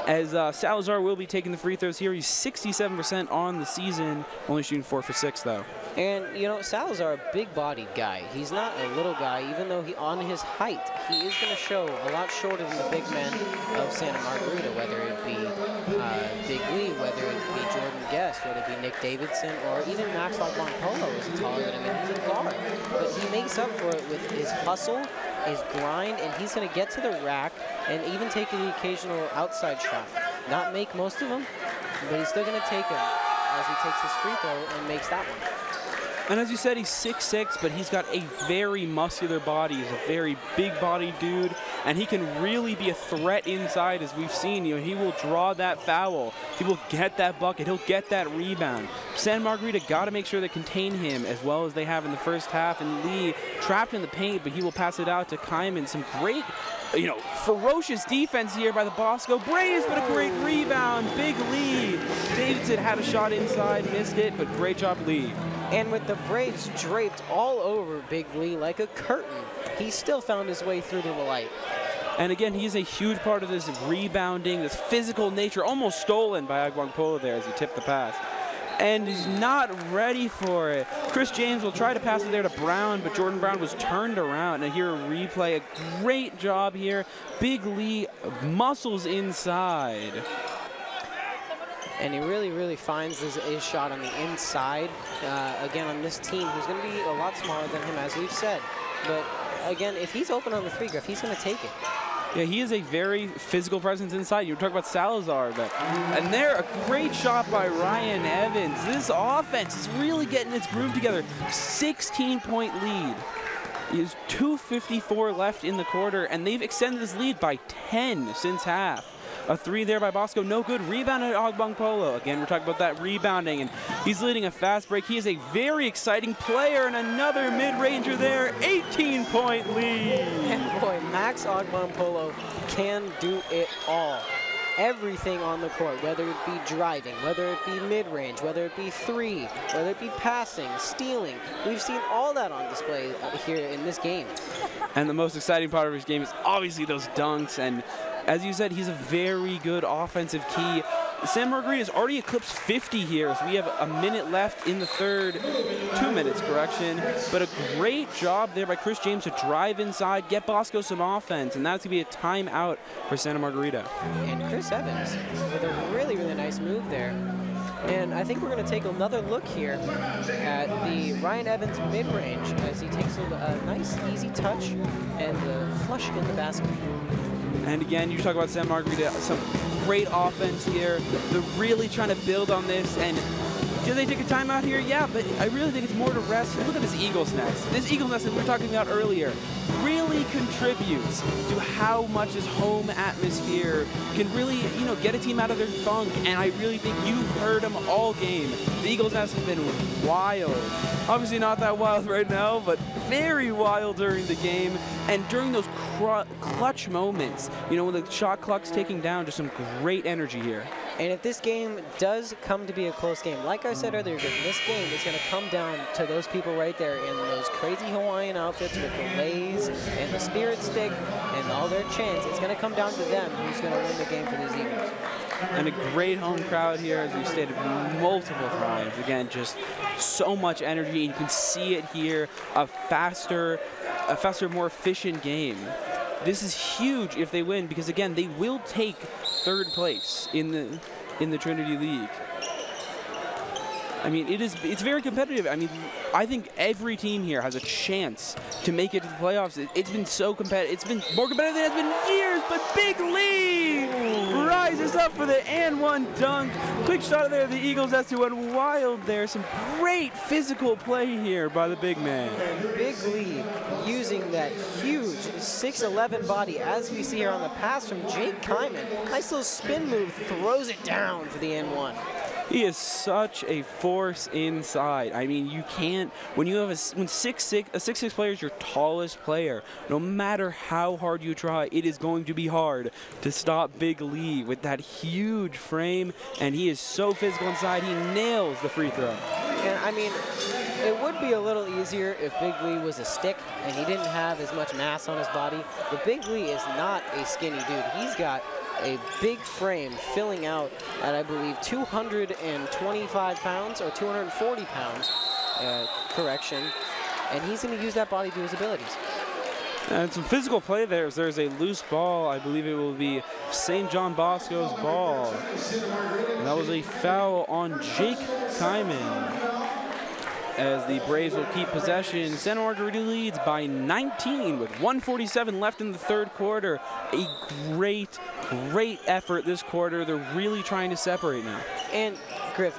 As Salazar will be taking the free throws here. He's 67% on the season, only shooting 4 for 6 though. And, you know, Salazar, a big-bodied guy. He's not a little guy, even though on his height, he is going to show a lot shorter than the big men of Santa Margarita, whether it be Big Lee, whether it be Jordan Guest, whether it be Nick Davidson, or even Max Ogbongpolo is taller than him. He's a guard. But he makes up for it with his hustle, his grind, and he's going to get to the rack and even take the occasional outside shot. Not make most of them, but he's still going to take them as he takes his free throw and makes that one. And as you said, he's 6'6", but he's got a very muscular body. He's a very big-bodied dude, and he can really be a threat inside, as we've seen. You know, he will draw that foul. He will get that bucket. He'll get that rebound. Santa Margarita got to make sure they contain him as well as they have in the first half. And Lee trapped in the paint, but he will pass it out to Kyman. Some great, you know, ferocious defense here by the Bosco Braves, but a great rebound. Big Lee. Davidson had a shot inside, missed it, but great job, Lee. And with the Braves draped all over Big Lee like a curtain, he still found his way through to the light. And again, he's a huge part of this rebounding, this physical nature, almost stolen by Agwangpolo there as he tipped the pass. And he's not ready for it. Chris James will try to pass it there to Brown, but Jordan Brown was turned around. And here a replay, a great job here. Big Lee muscles inside. And he really finds his shot on the inside. Again, on this team, who's going to be a lot smaller than him, as we've said. But again, if he's open on the three, Griff, he's going to take it. Yeah, he is a very physical presence inside. You were talking about Salazar, but and there, a great shot by Ryan Evans. This offense is really getting its groove together. 16-point lead. There's 2:54 left in the quarter, and they've extended this lead by 10 since half. A three there by Bosco, no good. Rebound at Agwangpolo. Again, we're talking about that rebounding, and he's leading a fast break. He is a very exciting player, and another mid-ranger there. 18-point lead. And boy, Max Agwangpolo can do it all. Everything on the court, whether it be driving, whether it be mid-range, whether it be three, whether it be passing, stealing. We've seen all that on display here in this game. And the most exciting part of his game is obviously those dunks, and as you said, he's a very good offensive key. Santa Margarita's already eclipsed 50 here, so we have a minute left in the third. 2 minutes, correction. But a great job there by Chris James to drive inside, get Bosco some offense, and that's going to be a timeout for Santa Margarita. And Chris Evans with a really nice move there. And I think we're going to take another look here at the Ryan Evans mid-range as he takes a nice, easy touch and flush in the basket. And again, you talk about Santa Margarita, some great offense here. They're really trying to build on this. And do they take a timeout here? Yeah, but I really think it's more to rest. Look at this Eagles nest. This Eagles nest that we were talking about earlier really contributes to how much this home atmosphere can really, you know, get a team out of their funk. And I really think you've heard them all game. The Eagles nest has been wild. Obviously not that wild right now, but very wild during the game. And during those clutch moments, you know, when the shot clock's ticking down, just some great energy here. And if this game does come to be a close game, like I said earlier, this game is going to come down to those people right there in those crazy Hawaiian outfits with the lays and the spirit stick and all their chants. It's going to come down to them who's going to win the game for these Eagles. And a great home crowd here, as we've stated multiple times. Again, just so much energy. You can see it here. A faster, more efficient game. This is huge if they win, because again, they will take third place in the Trinity League. I mean, it's very competitive. I mean, I think every team here has a chance to make it to the playoffs. It's been so competitive. It's been more competitive than it's been in years, but Big Lee rises up for the and one dunk. Quick shot there of the Eagles. That's who went wild there. Some great physical play here by the big man. And Big Lee using that huge 6'11" body, as we see here on the pass from Jake Kyman. Nice little spin move, throws it down for the and one. He is such a force inside. I mean, you can't, when you have a 6'6" player is your tallest player, no matter how hard you try, it is going to be hard to stop Big Lee with that huge frame, and he is so physical inside, he nails the free throw. And I mean, it would be a little easier if Big Lee was a stick and he didn't have as much mass on his body, but Big Lee is not a skinny dude. He's got a big frame filling out at, I believe, 225 pounds or 240 pounds, correction, and he's going to use that body to his abilities. And some physical play there. There's a loose ball. I believe it will be St. John Bosco's ball. And that was a foul on Jake Kyman. As the Braves will keep possession, Santa Margarita leads by 19 with 1:47 left in the third quarter. A great effort this quarter. They're really trying to separate now. And Griff,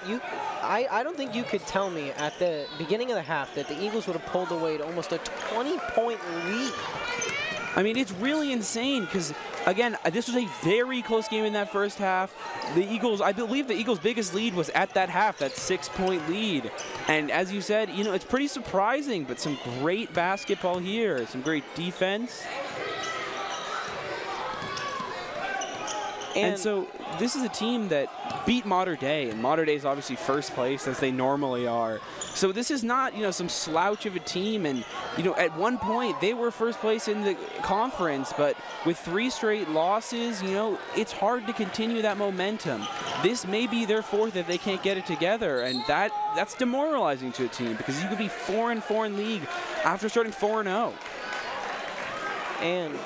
I don't think you could tell me at the beginning of the half that the Eagles would have pulled away to almost a 20-point lead. I mean, it's really insane because, again, this was a very close game in that first half. The Eagles, I believe the Eagles' biggest lead was at that half, that 6-point lead. And as you said, you know, it's pretty surprising, but some great basketball here, some great defense. And so this is a team that beat Mater Dei, and Mater Dei is obviously first place, as they normally are. So this is not, you know, some slouch of a team. And, you know, at one point, they were first place in the conference, but with 3 straight losses, you know, it's hard to continue that momentum. This may be their 4th if they can't get it together, and that's demoralizing to a team because you could be 4-4 in league after starting 4-0. And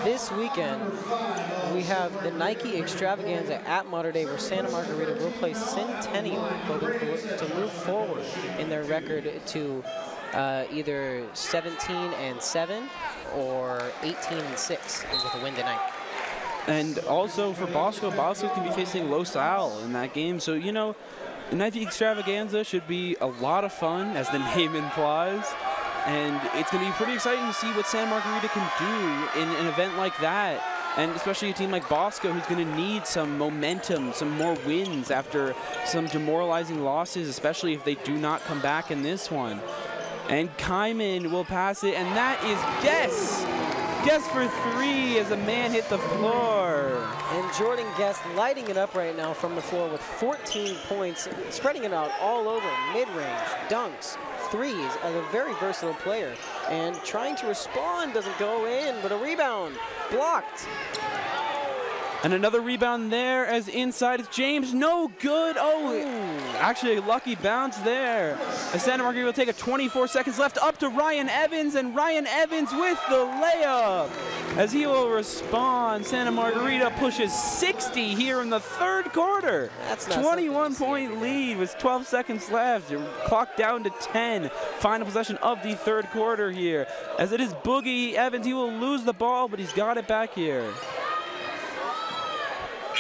this weekend, we have the Nike Extravaganza at Mater Dei, where Santa Margarita will play Centennial, hoping to move forward in their record to either 17-7 or 18-6 with a win tonight. And also for Bosco, Bosco can be facing Los Al in that game. So, you know, the Nike Extravaganza should be a lot of fun, as the name implies. And it's going to be pretty exciting to see what Santa Margarita can do in an event like that. And especially a team like Bosco, who's going to need some momentum, some more wins after some demoralizing losses, especially if they do not come back in this one. And Kyman will pass it, and that is Guess. Guess for 3 as a man hit the floor. And Jordan Guest lighting it up right now from the floor with 14 points, spreading it out all over, mid-range, dunks, threes, as a very versatile player. And trying to respond, doesn't go in, but a rebound, blocked. And another rebound there as inside is James, no good. Oh, actually a lucky bounce there. As Santa Margarita will take a 24 seconds left, up to Ryan Evans, and Ryan Evans with the layup. As he will respond, Santa Margarita pushes 60 here in the 3rd quarter. That's not 21-point lead with 12 seconds left. Clock down to 10. Final possession of the 3rd quarter here. As it is Boogie Evans, he will lose the ball, but he's got it back here.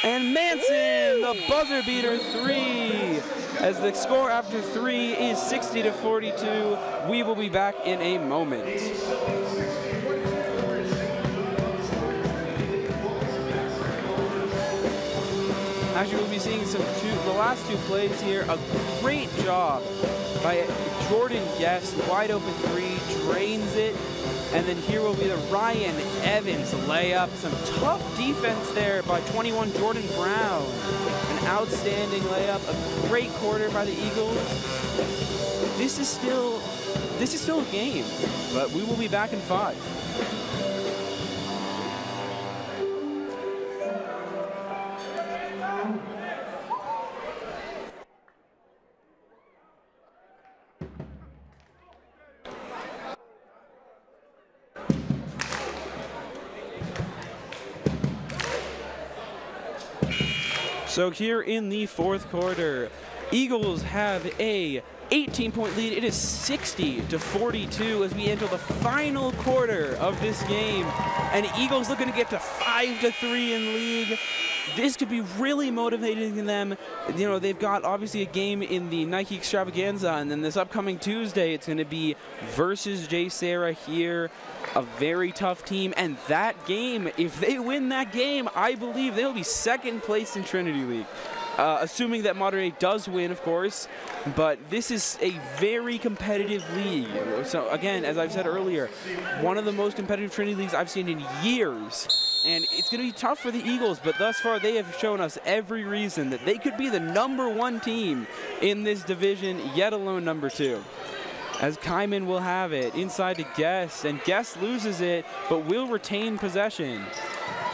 And Manson, the buzzer beater 3. As the score after 3 is 60-42. We will be back in a moment. Actually, we'll be seeing the last 2 plays here. A great job by Jordan Guest, wide open 3, drains it. And then here will be the Ryan Evans layup. Some tough defense there by 21 Jordan Brown. An outstanding layup, a great quarter by the Eagles. This is still a game, but we will be back in 5. So here in the 4th quarter, Eagles have a 18-point lead. It is 60-42 as we enter the final quarter of this game. And Eagles looking to get to 5-3 in league. This could be really motivating them. You know, they've got obviously a game in the Nike Extravaganza, and then this upcoming Tuesday, it's going to be versus J. Sarah here. A very tough team, and that game, if they win that game, I believe they'll be 2nd place in Trinity League. Assuming that Mater Dei does win, of course, but this is a very competitive league. So again, as I've said earlier, one of the most competitive Trinity Leagues I've seen in years. And it's going to be tough for the Eagles, but thus far they have shown us every reason that they could be the #1 team in this division, yet alone #2. As Kyman will have it inside to Guest, and Guest loses it, but will retain possession.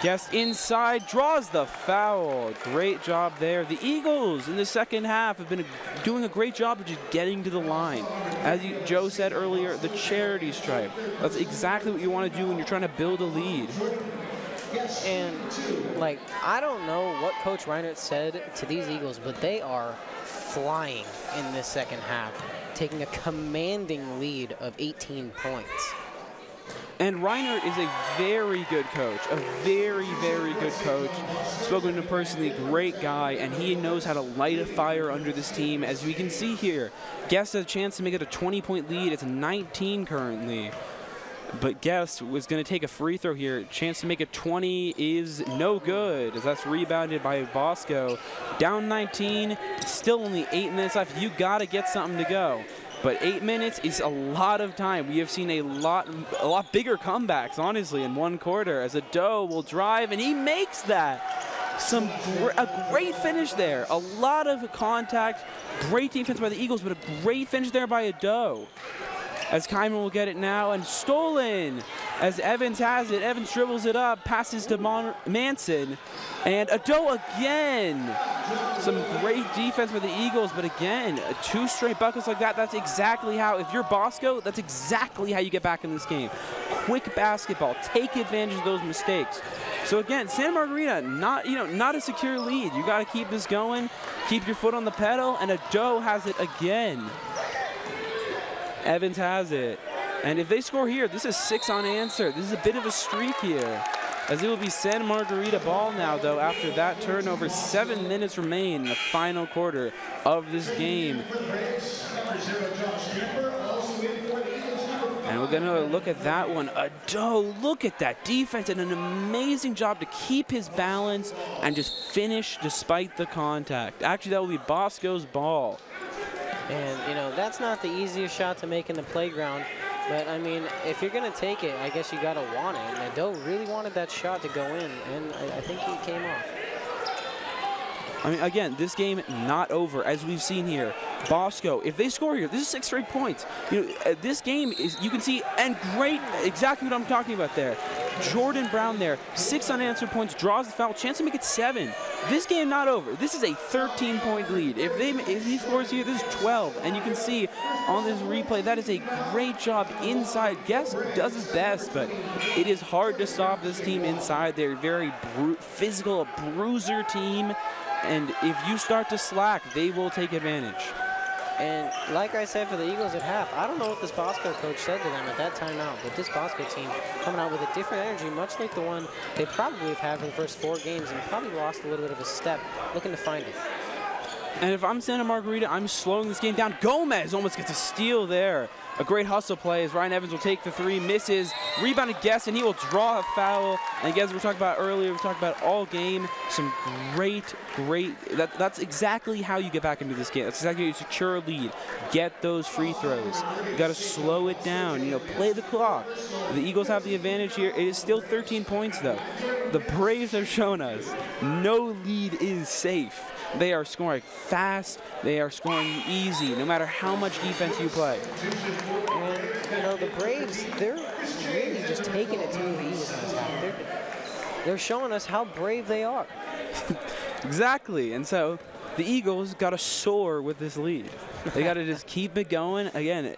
Guest inside, draws the foul. Great job there. The Eagles in the 2nd half have been doing a great job of just getting to the line. As Joe said earlier, the charity stripe. That's exactly what you want to do when you're trying to build a lead. And, like, I don't know what Coach Reinert said to these Eagles, but they are flying in this 2nd half, taking a commanding lead of 18 points. And Reinhardt is a very good coach, a very, very good coach. Spoken to him personally, great guy, and he knows how to light a fire under this team. As we can see here, Guest has a chance to make it a 20-point lead. It's 19 currently. But Guest was going to take a free throw here. Chance to make it 20 is no good, as that's rebounded by Bosco. Down 19, still only 8 minutes left. You got to get something to go. But 8 minutes is a lot of time. We have seen a lot bigger comebacks, honestly, in one quarter, as Ado will drive, and he makes that. A great finish there. A lot of contact, great defense by the Eagles, but a great finish there by Ado. As Kyman will get it now, and stolen as Evans has it. Evans dribbles it up, passes to Manson, and Ado again. Some great defense by the Eagles, but again, 2 straight buckets like that, that's exactly how, if you're Bosco, that's exactly how you get back in this game. Quick basketball, take advantage of those mistakes. So again, Santa Margarita, not a secure lead. You got to keep this going, keep your foot on the pedal, and Ado has it again. Evans has it. And if they score here, this is 6 unanswered. This is a bit of a streak here, as it will be Santa Margarita ball now, though, after that turnover. 7 minutes remain in the final quarter of this game. And we're going to look at that one. Ado, look at that defense, and an amazing job to keep his balance and just finish despite the contact. Actually, that will be Bosco's ball. And, that's not the easiest shot to make in the playground. But, I mean, if you're going to take it, I guess you got to want it. And Ado really wanted that shot to go in, and I think he came off. I mean, again, this game not over, as we've seen here. Bosco, if they score here, this is 6 straight points. This game is, you can see, and great, exactly what I'm talking about there. Jordan Brown there, 6 unanswered points, draws the foul, chance to make it 7. This game not over. This is a 13-point lead. If he scores here, this is 12. And you can see on this replay, that is a great job inside. Guest does his best, but it is hard to stop this team inside. They're very physical, a bruiser team. And if you start to slack, they will take advantage. And like I said for the Eagles at half, I don't know what this Bosco coach said to them at that timeout, but this Bosco team coming out with a different energy, much like the one they probably have had for the first 4 games, and probably lost a little bit of a step, looking to find it. And if I'm Santa Margarita, I'm slowing this game down. Gomez almost gets a steal there. A great hustle play as Ryan Evans will take the 3, misses, rebounded Guest, and he will draw a foul. And again, as we were talking about earlier, we talked about all game, some great, that's exactly how you get back into this game. That's exactly how you secure a lead. Get those free throws. You got to slow it down, play the clock. The Eagles have the advantage here. It is still 13 points, though. The Braves have shown us no lead is safe. They are scoring fast. They are scoring easy, no matter how much defense you play. And, the Braves, they're really just taking it to the Eagles in this half. They're showing us how brave they are. Exactly. And so the Eagles got to soar with this lead. They got to just keep it going. Again,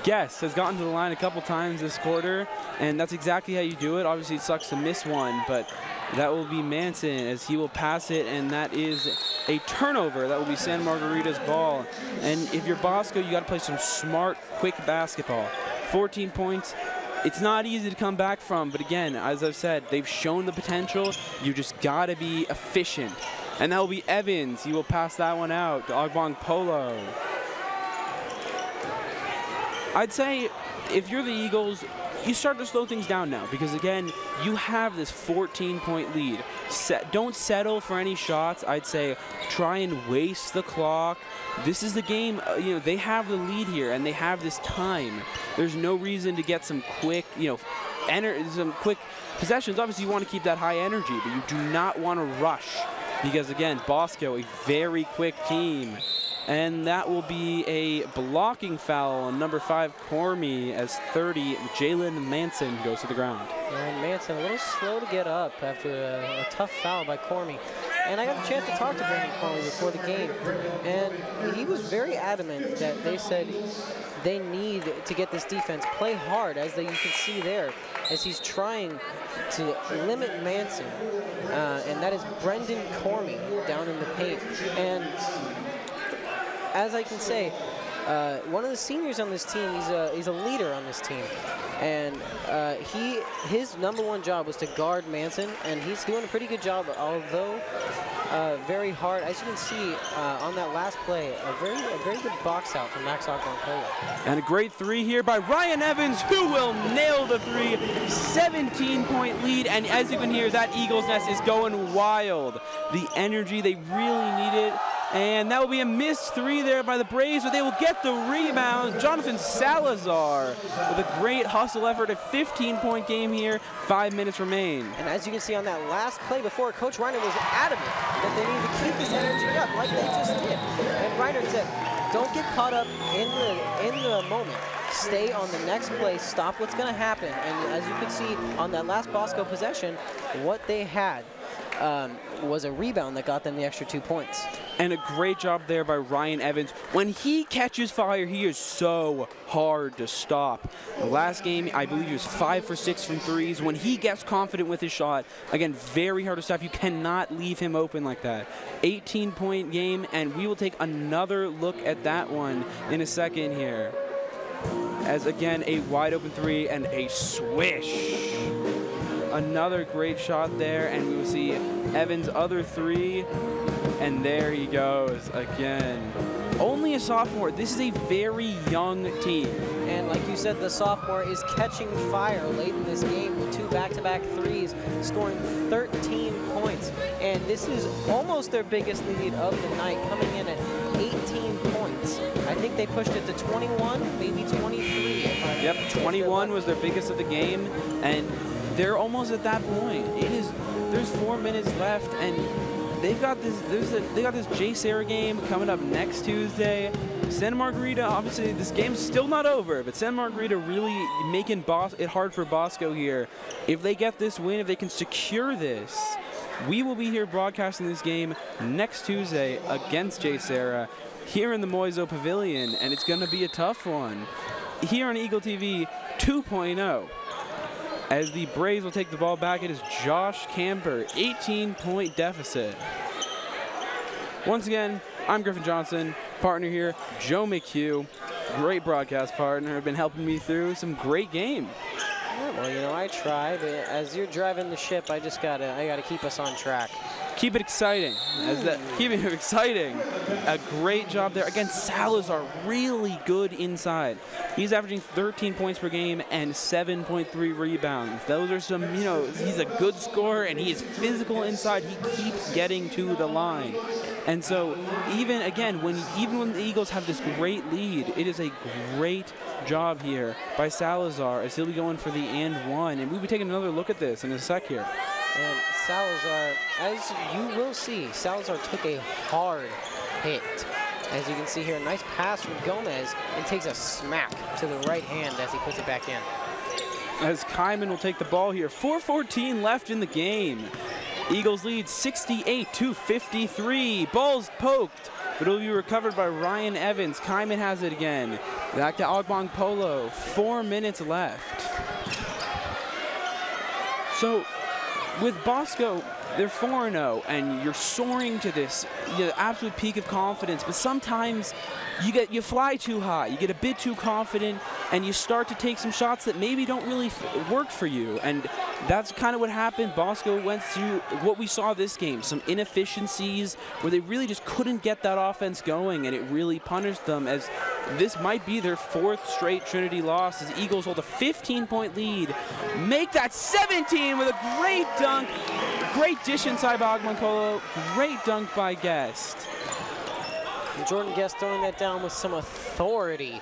Guest has gotten to the line a couple times this quarter, and that's exactly how you do it. Obviously, it sucks to miss one, but that will be Manson as he will pass it, and that is a turnover. That will be Santa Margarita's ball. And if you're Bosco, you got to play some smart, quick basketball. 14 points. It's not easy to come back from, but again, as I've said, they've shown the potential. You just got to be efficient. And that will be Evans. He will pass that one out to Ogbong Polo. I'd say if you're the Eagles, you start to slow things down now, because again, you have this 14-point lead. Don't settle for any shots. I'd say try and waste the clock. This is the game. They have the lead here, and they have this time. There's no reason to get some quick, some quick possessions. Obviously, you want to keep that high energy, but you do not want to rush, because again, Bosco, a very quick team. And that will be a blocking foul on number 5, Cormy, as 30, Jalen Manson goes to the ground. And Manson a little slow to get up after a tough foul by Cormy. And I got a chance to talk to Brandon Cormy before the game, and he was very adamant that they said they need to get this defense, play hard, as you can see there, as he's trying to limit Manson, and that is Brendan Cormy down in the paint. And as I can say, one of the seniors on this team. He's a leader on this team, and his #1 job was to guard Manson, and he's doing a pretty good job, although very hard. As you can see on that last play, a very good box out from Max Ogbonkola. And a great 3 here by Ryan Evans, who will nail the 3. 17-point lead, and as you can hear, that Eagles nest is going wild. The energy they really needed. And that will be a missed 3 there by the Braves, but they will get the rebound. Jonathan Salazar with a great hustle effort, a 15-point game here. 5 minutes remain. And as you can see on that last play before, Coach Reiner was adamant that they needed to keep this energy up like they just did. And Reiner said, don't get caught up in the moment. Stay on the next play, stop what's going to happen. And as you can see on that last Bosco possession, what they had was a rebound that got them the extra 2 points. And a great job there by Ryan Evans. When he catches fire, he is so hard to stop. The last game, I believe he was 5 for 6 from threes. When he gets confident with his shot, again, very hard to stop. You cannot leave him open like that. 18-point game, and we will take another look at that one in a second here. As again, a wide open 3 and a swish. Another great shot there, and we will see Evans' other 3, and there he goes again. Only a sophomore. This is a very young team. And like you said, the sophomore is catching fire late in this game with 2 back-to-back threes, scoring 13 points. And this is almost their biggest lead of the night, coming in at 18 points. I think they pushed it to 21, maybe 23. Yep, 21 was their biggest of the game, and they're almost at that point. There's 4 minutes left, and they've got this. They got this J. Sarah game coming up next Tuesday. Santa Margarita, obviously, this game's still not over, but Santa Margarita really making it hard for Bosco here. If they get this win, if they can secure this, we will be here broadcasting this game next Tuesday against J. Sarah here in the Moiso Pavilion, and it's going to be a tough one. Here on Eagle TV 2.0. As the Braves will take the ball back, it is Josh Camper, 18-point deficit. Once again, I'm Griffin Johnson, partner here, Joe McHugh, great broadcast partner, been helping me through some great game. Yeah, well, you know, I try, but as you're driving the ship, I gotta keep us on track. Keep it exciting. Keeping it exciting. A great job there. Again, Salazar really good inside. He's averaging 13 points per game and 7.3 rebounds. Those are some, you know, he's a good scorer and he is physical inside. He keeps getting to the line. And so even when the Eagles have this great lead, it is a great job here by Salazar as he'll be going for the and one. And we'll be taking another look at this in a sec here. And Salazar, as you will see, Salazar took a hard hit. As you can see here, a nice pass from Gomez and takes a smack to the right hand as he puts it back in. As Kyman will take the ball here. 4:14 left in the game. Eagles lead 68-53. Ball's poked, but it'll be recovered by Ryan Evans. Kyman has it again. Back to Ogbonkola. 4 minutes left. So, with Bosco, they're 4-0, and you're soaring to this absolute peak of confidence. But sometimes you fly too high, you get a bit too confident, and you start to take some shots that maybe don't really work for you. And that's kind of what happened. Bosco went through what we saw this game, some inefficiencies where they really just couldn't get that offense going, and it really punished them, as this might be their 4th straight Trinity loss, as Eagles hold a 15-point lead. Make that 17 with a great dunk. Great dish inside by Ogbonkola. Great dunk by Guest. And Jordan Guest throwing that down with some authority.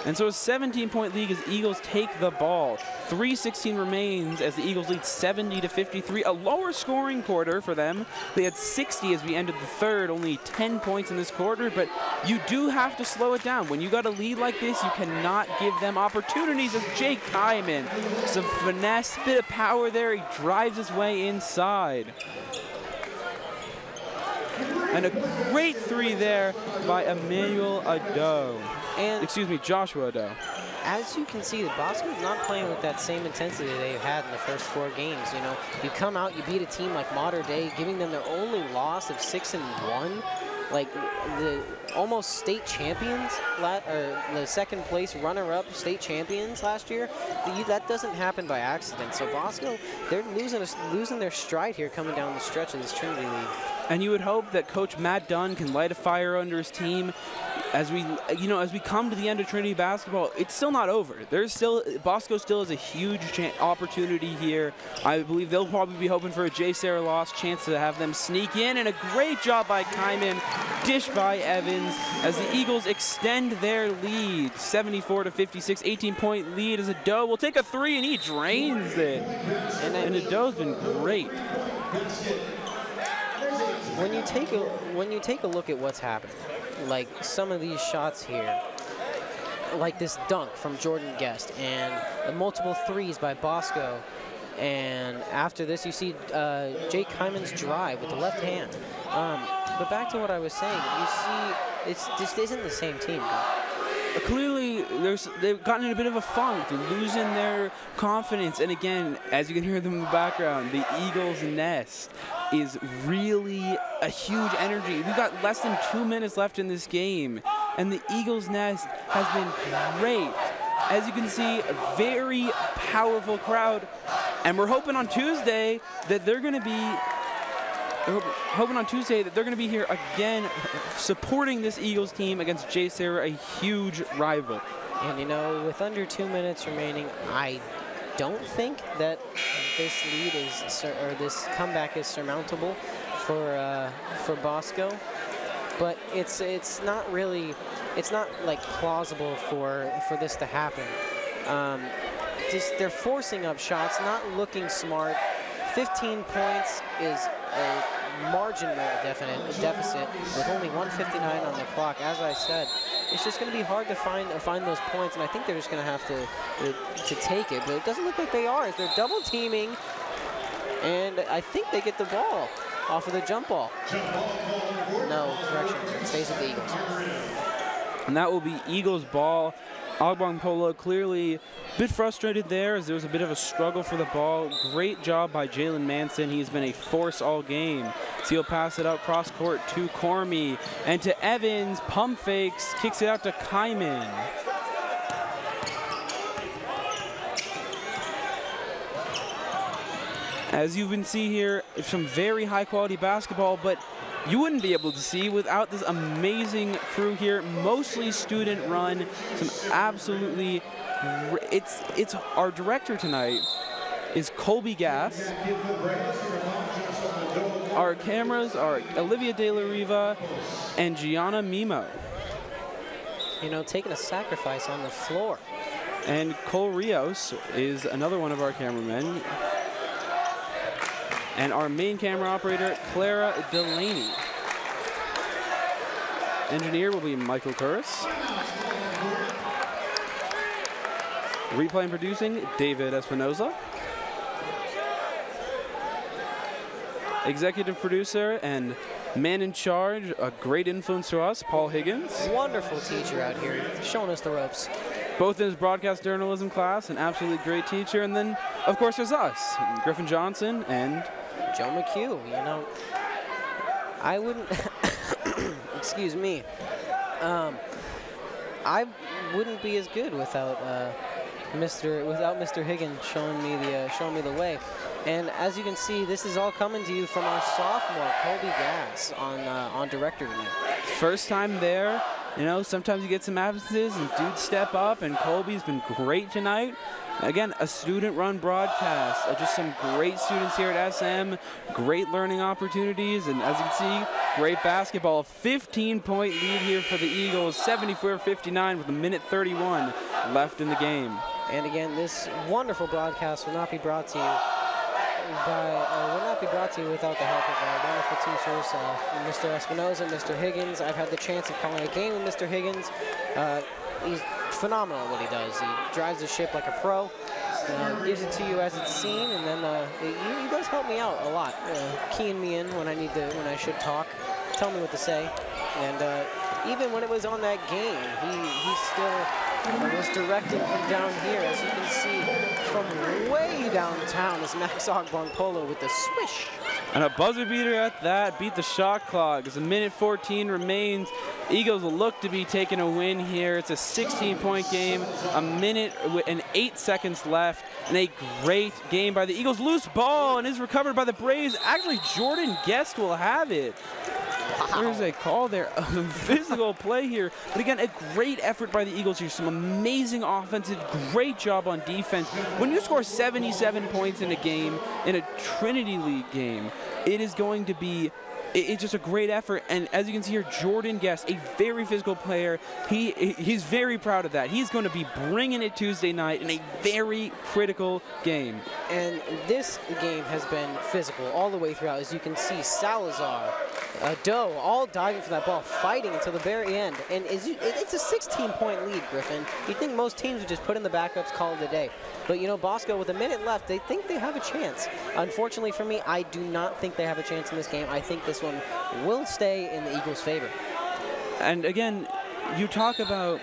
And so a 17-point lead as Eagles take the ball. 3:16 remains as the Eagles lead 70-53. A lower scoring quarter for them. They had 60 as we ended the third. Only 10 points in this quarter, but you do have to slow it down. When you got a lead like this, you cannot give them opportunities. As Jake Kyman, some finesse, bit of power there. He drives his way inside. And a great 3 there by Emmanuel Ado. And Joshua Ado. As you can see, the Bosco is not playing with that same intensity they've had in the first 4 games. You know, you come out, you beat a team like Mater Dei, giving them their only loss of 6-1. like the almost state champions, or the second place runner-up state champions last year. That doesn't happen by accident. So Bosco, they're losing their stride here coming down the stretch of this Trinity League. And you would hope that Coach Matt Dunn can light a fire under his team as we come to the end of Trinity basketball. It's still not over. Bosco still has a huge opportunity here. I believe they'll probably be hoping for a J. Sarah loss chance to have them sneak in, and a great job by Kyman, dish by Evans as the Eagles extend their lead, 74-56, 18-point lead as Ado will take a three and he drains it. And Ado's been great. When you take a look at what's happened, like some of these shots here, like this dunk from Jordan Guest and the multiple threes by Bosco, and after this you see Jake Kyman's drive with the left hand. But back to what I was saying, you see it just isn't the same team. Clearly, they've gotten in a bit of a funk. They're losing their confidence. And again, as you can hear them in the background, the Eagles' nest is really a huge energy. We've got less than 2 minutes left in this game, and the Eagles' nest has been great. As you can see, a very powerful crowd. And we're hoping on Tuesday that they're going to be here again supporting this Eagles team against J. Sarah, a huge rival. And you know, with under 2 minutes remaining, I don't think that this lead is, or this comeback is surmountable for Bosco. But it's not really, it's not like plausible for this to happen. Just they're forcing up shots, not looking smart. 15 points is a marginal deficit with only 1:59 on the clock. As I said, it's just going to be hard to find those points, and I think they're just going to have to take it. But it doesn't look like they are, as they're double teaming, and I think they get the ball off of the jump ball. No, correction, it stays with the Eagles. And that will be Eagles ball. Ogbong Polo clearly a bit frustrated there as there was a bit of a struggle for the ball. Great job by Jalen Manson. He's been a force all game. So he'll pass it out cross court to Cormy and to Evans. Pump fakes, kicks it out to Kyman. As you can see here, it's some very high quality basketball, but you wouldn't be able to see without this amazing crew here, mostly student run, some absolutely, it's our director tonight is Colby Gass. Our cameras are Olivia De La Riva and Gianna Mimo. You know, taking a sacrifice on the floor. And Cole Rios is another one of our cameramen. And our main camera operator, Clara Delaney. Engineer will be Michael Curris. Replay and producing, David Espinoza. Executive producer and man in charge, a great influence to us, Paul Higgins. Wonderful teacher out here, showing us the ropes. Both in his broadcast journalism class, an absolutely great teacher. And then, of course, there's us, Griffin Johnson and Joe McHugh. You know, I wouldn't, excuse me, I wouldn't be as good without Mr. Higgins showing me the way. And as you can see, this is all coming to you from our sophomore Colby Gass on director tonight. First time there. You know, sometimes you get some absences and dudes step up, and Colby's been great tonight. Again, a student-run broadcast. Just some great students here at SM, great learning opportunities, and as you can see, great basketball. 15-point lead here for the Eagles, 74-59 with a minute 31 left in the game. And again, this wonderful broadcast will not be brought to you without the help of our wonderful teachers, Mr. Espinoza, Mr. Higgins. I've had the chance of calling a game with Mr. Higgins. He's phenomenal at what he does. He drives the ship like a pro, gives it to you as it's seen, and then you guys help me out a lot, keying me in when I should talk, tell me what to say, and even when it was on that game, he still Almost directed from down here, as you can see from way downtown, is Max Ogbonpolo with the swish. And a buzzer beater at that, beat the shot clock. As a minute 14 remains, Eagles will look to be taking a win here. It's a 16-point game, a minute and 8 seconds left, and a great game by the Eagles. Loose ball and is recovered by the Braves. Actually, Jordan Guest will have it. Wow. There's a call there, a physical play here. But again, a great effort by the Eagles here. Some amazing offensive, great job on defense. When you score 77 points in a game, in a Trinity League game, it is going to be, it's just a great effort. And as you can see here, Jordan Guest, a very physical player, he's very proud of that. He's going to be bringing it Tuesday night in a very critical game. And this game has been physical all the way throughout. As you can see, Salazar, Doe, all diving for that ball, fighting until the very end. And it's a 16-point lead, Griffin. You'd think most teams would just put in the backups, call it a day. But, you know, Bosco, with a minute left, they think they have a chance. Unfortunately for me, I do not think they have a chance in this game. I think this one will stay in the Eagles' favor. And again, you talk about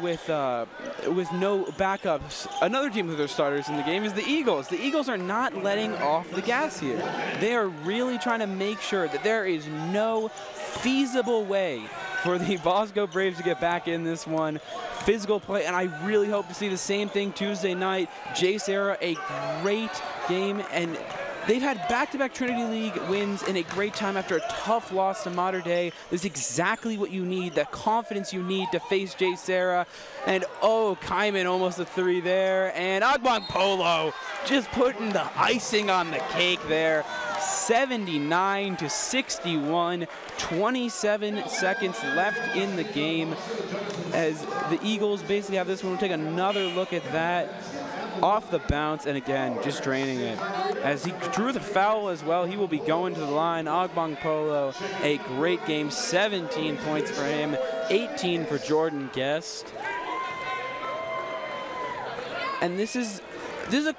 with no backups, another team with their starters in the game is the Eagles. The Eagles are not letting off the gas here. They are really trying to make sure that there is no feasible way for the Bosco Braves to get back in this one. Physical play, and I really hope to see the same thing Tuesday night. Jay Serra, a great game, and they've had back-to-back Trinity League wins in a great time after a tough loss to Mater Dei. This is exactly what you need, the confidence you need to face Jay Serra. And oh, Kaiman almost a three there. And Ogbonpolo just putting the icing on the cake there. 79 to 61, 27 seconds left in the game as the Eagles basically have this one. We'll take another look at that. Off the bounce, and again, just draining it. As he drew the foul as well, he will be going to the line. Ogbonpolo, a great game, 17 points for him, 18 for Jordan Guest. And this is a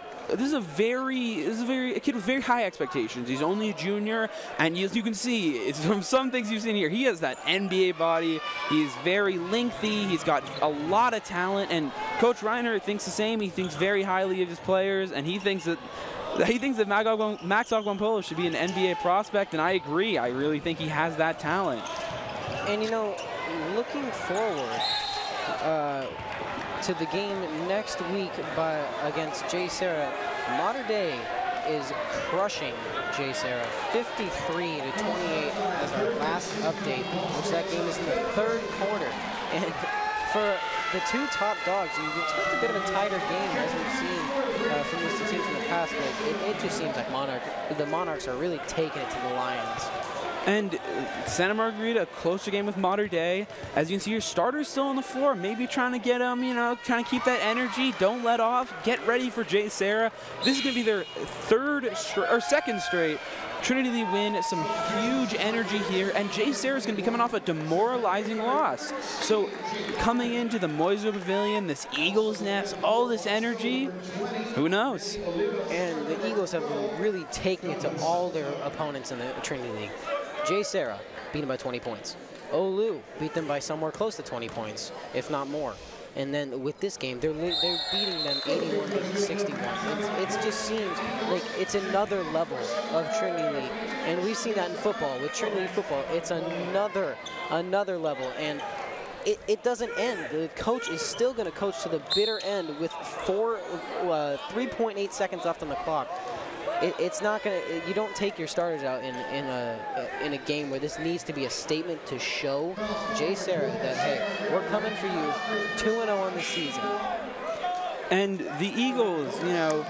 kid with very high expectations. He's only a junior, and as you can see, it's from some things you've seen here, he has that NBA body. He's very lengthy. He's got a lot of talent, and Coach Reiner thinks the same. He thinks very highly of his players, and he thinks that Max Ogbonpolo should be an NBA prospect, and I agree. I really think he has that talent. And, you know, looking forward to the game next week against Jay Serra, Mater Dei is crushing Jay Serra, 53 to 28 as our last update, which that game is in the third quarter. And for the two top dogs, you expect a bit of a tighter game, as we've seen from these two teams in the past, but it just seems like the Monarchs are really taking it to the Lions. And Santa Margarita, a closer game with Mater Dei. As you can see, your starter's still on the floor. Maybe trying to get them, you know, trying to keep that energy. Don't let off. Get ready for Jay Serra. This is going to be their second straight Trinity League win. Some huge energy here. And Jay Serra's going to be coming off a demoralizing loss. So coming into the Moiso Pavilion, this Eagles nest, all this energy, who knows? And the Eagles have really taken it to all their opponents in the Trinity League. Jay Serra beat them by 20 points. Olu beat them by somewhere close to 20 points, if not more. And then with this game, they're beating them 81 to 61. It just seems like it's another level of Trinity League. And we've seen that in football. With Trinity League football, it's another level. And it doesn't end. The coach is still going to coach to the bitter end with 3.8 seconds left on the clock. It's not going to, you don't take your starters out in a game where this needs to be a statement to show Jay Serra that, hey, we're coming for you 2-0 on the season. And the Eagles, you know,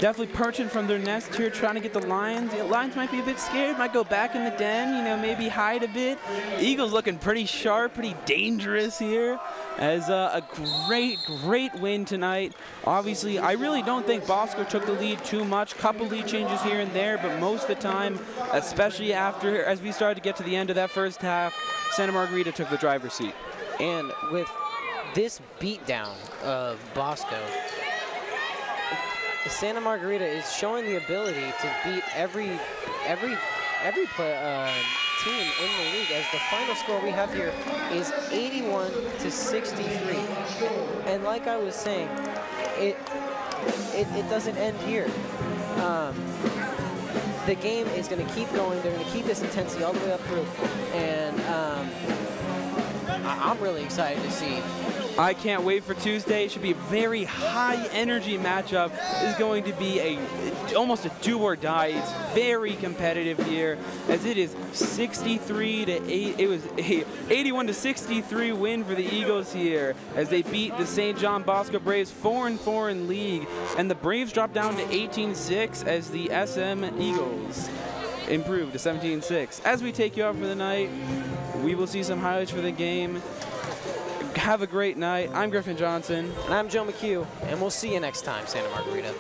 definitely perching from their nest here, trying to get the Lions. The Lions might be a bit scared, might go back in the den, you know, maybe hide a bit. The Eagles looking pretty sharp, pretty dangerous here as a great win tonight. Obviously, I really don't think Bosco took the lead too much. Couple lead changes here and there, but most of the time, especially as we started to get to the end of that first half, Santa Margarita took the driver's seat. And with this beatdown of Bosco, Santa Margarita is showing the ability to beat every team in the league, as the final score we have here is 81-63. And like I was saying, it doesn't end here. The game is going to keep going. They're going to keep this intensity all the way up through. And I'm really excited to see. I can't wait for Tuesday. It should be a very high energy matchup. This is going to be almost a do or die. It's very competitive here, as it is 63-8. It was a 81-63 win for the Eagles here, as they beat the St. John Bosco Braves 4-4 in league, and the Braves dropped down to 18-6 as the SM Eagles improved to 17-6. As we take you out for the night, we will see some highlights for the game. Have a great night. I'm Griffin Johnson. And I'm Joe McHugh, and we'll see you next time, Santa Margarita.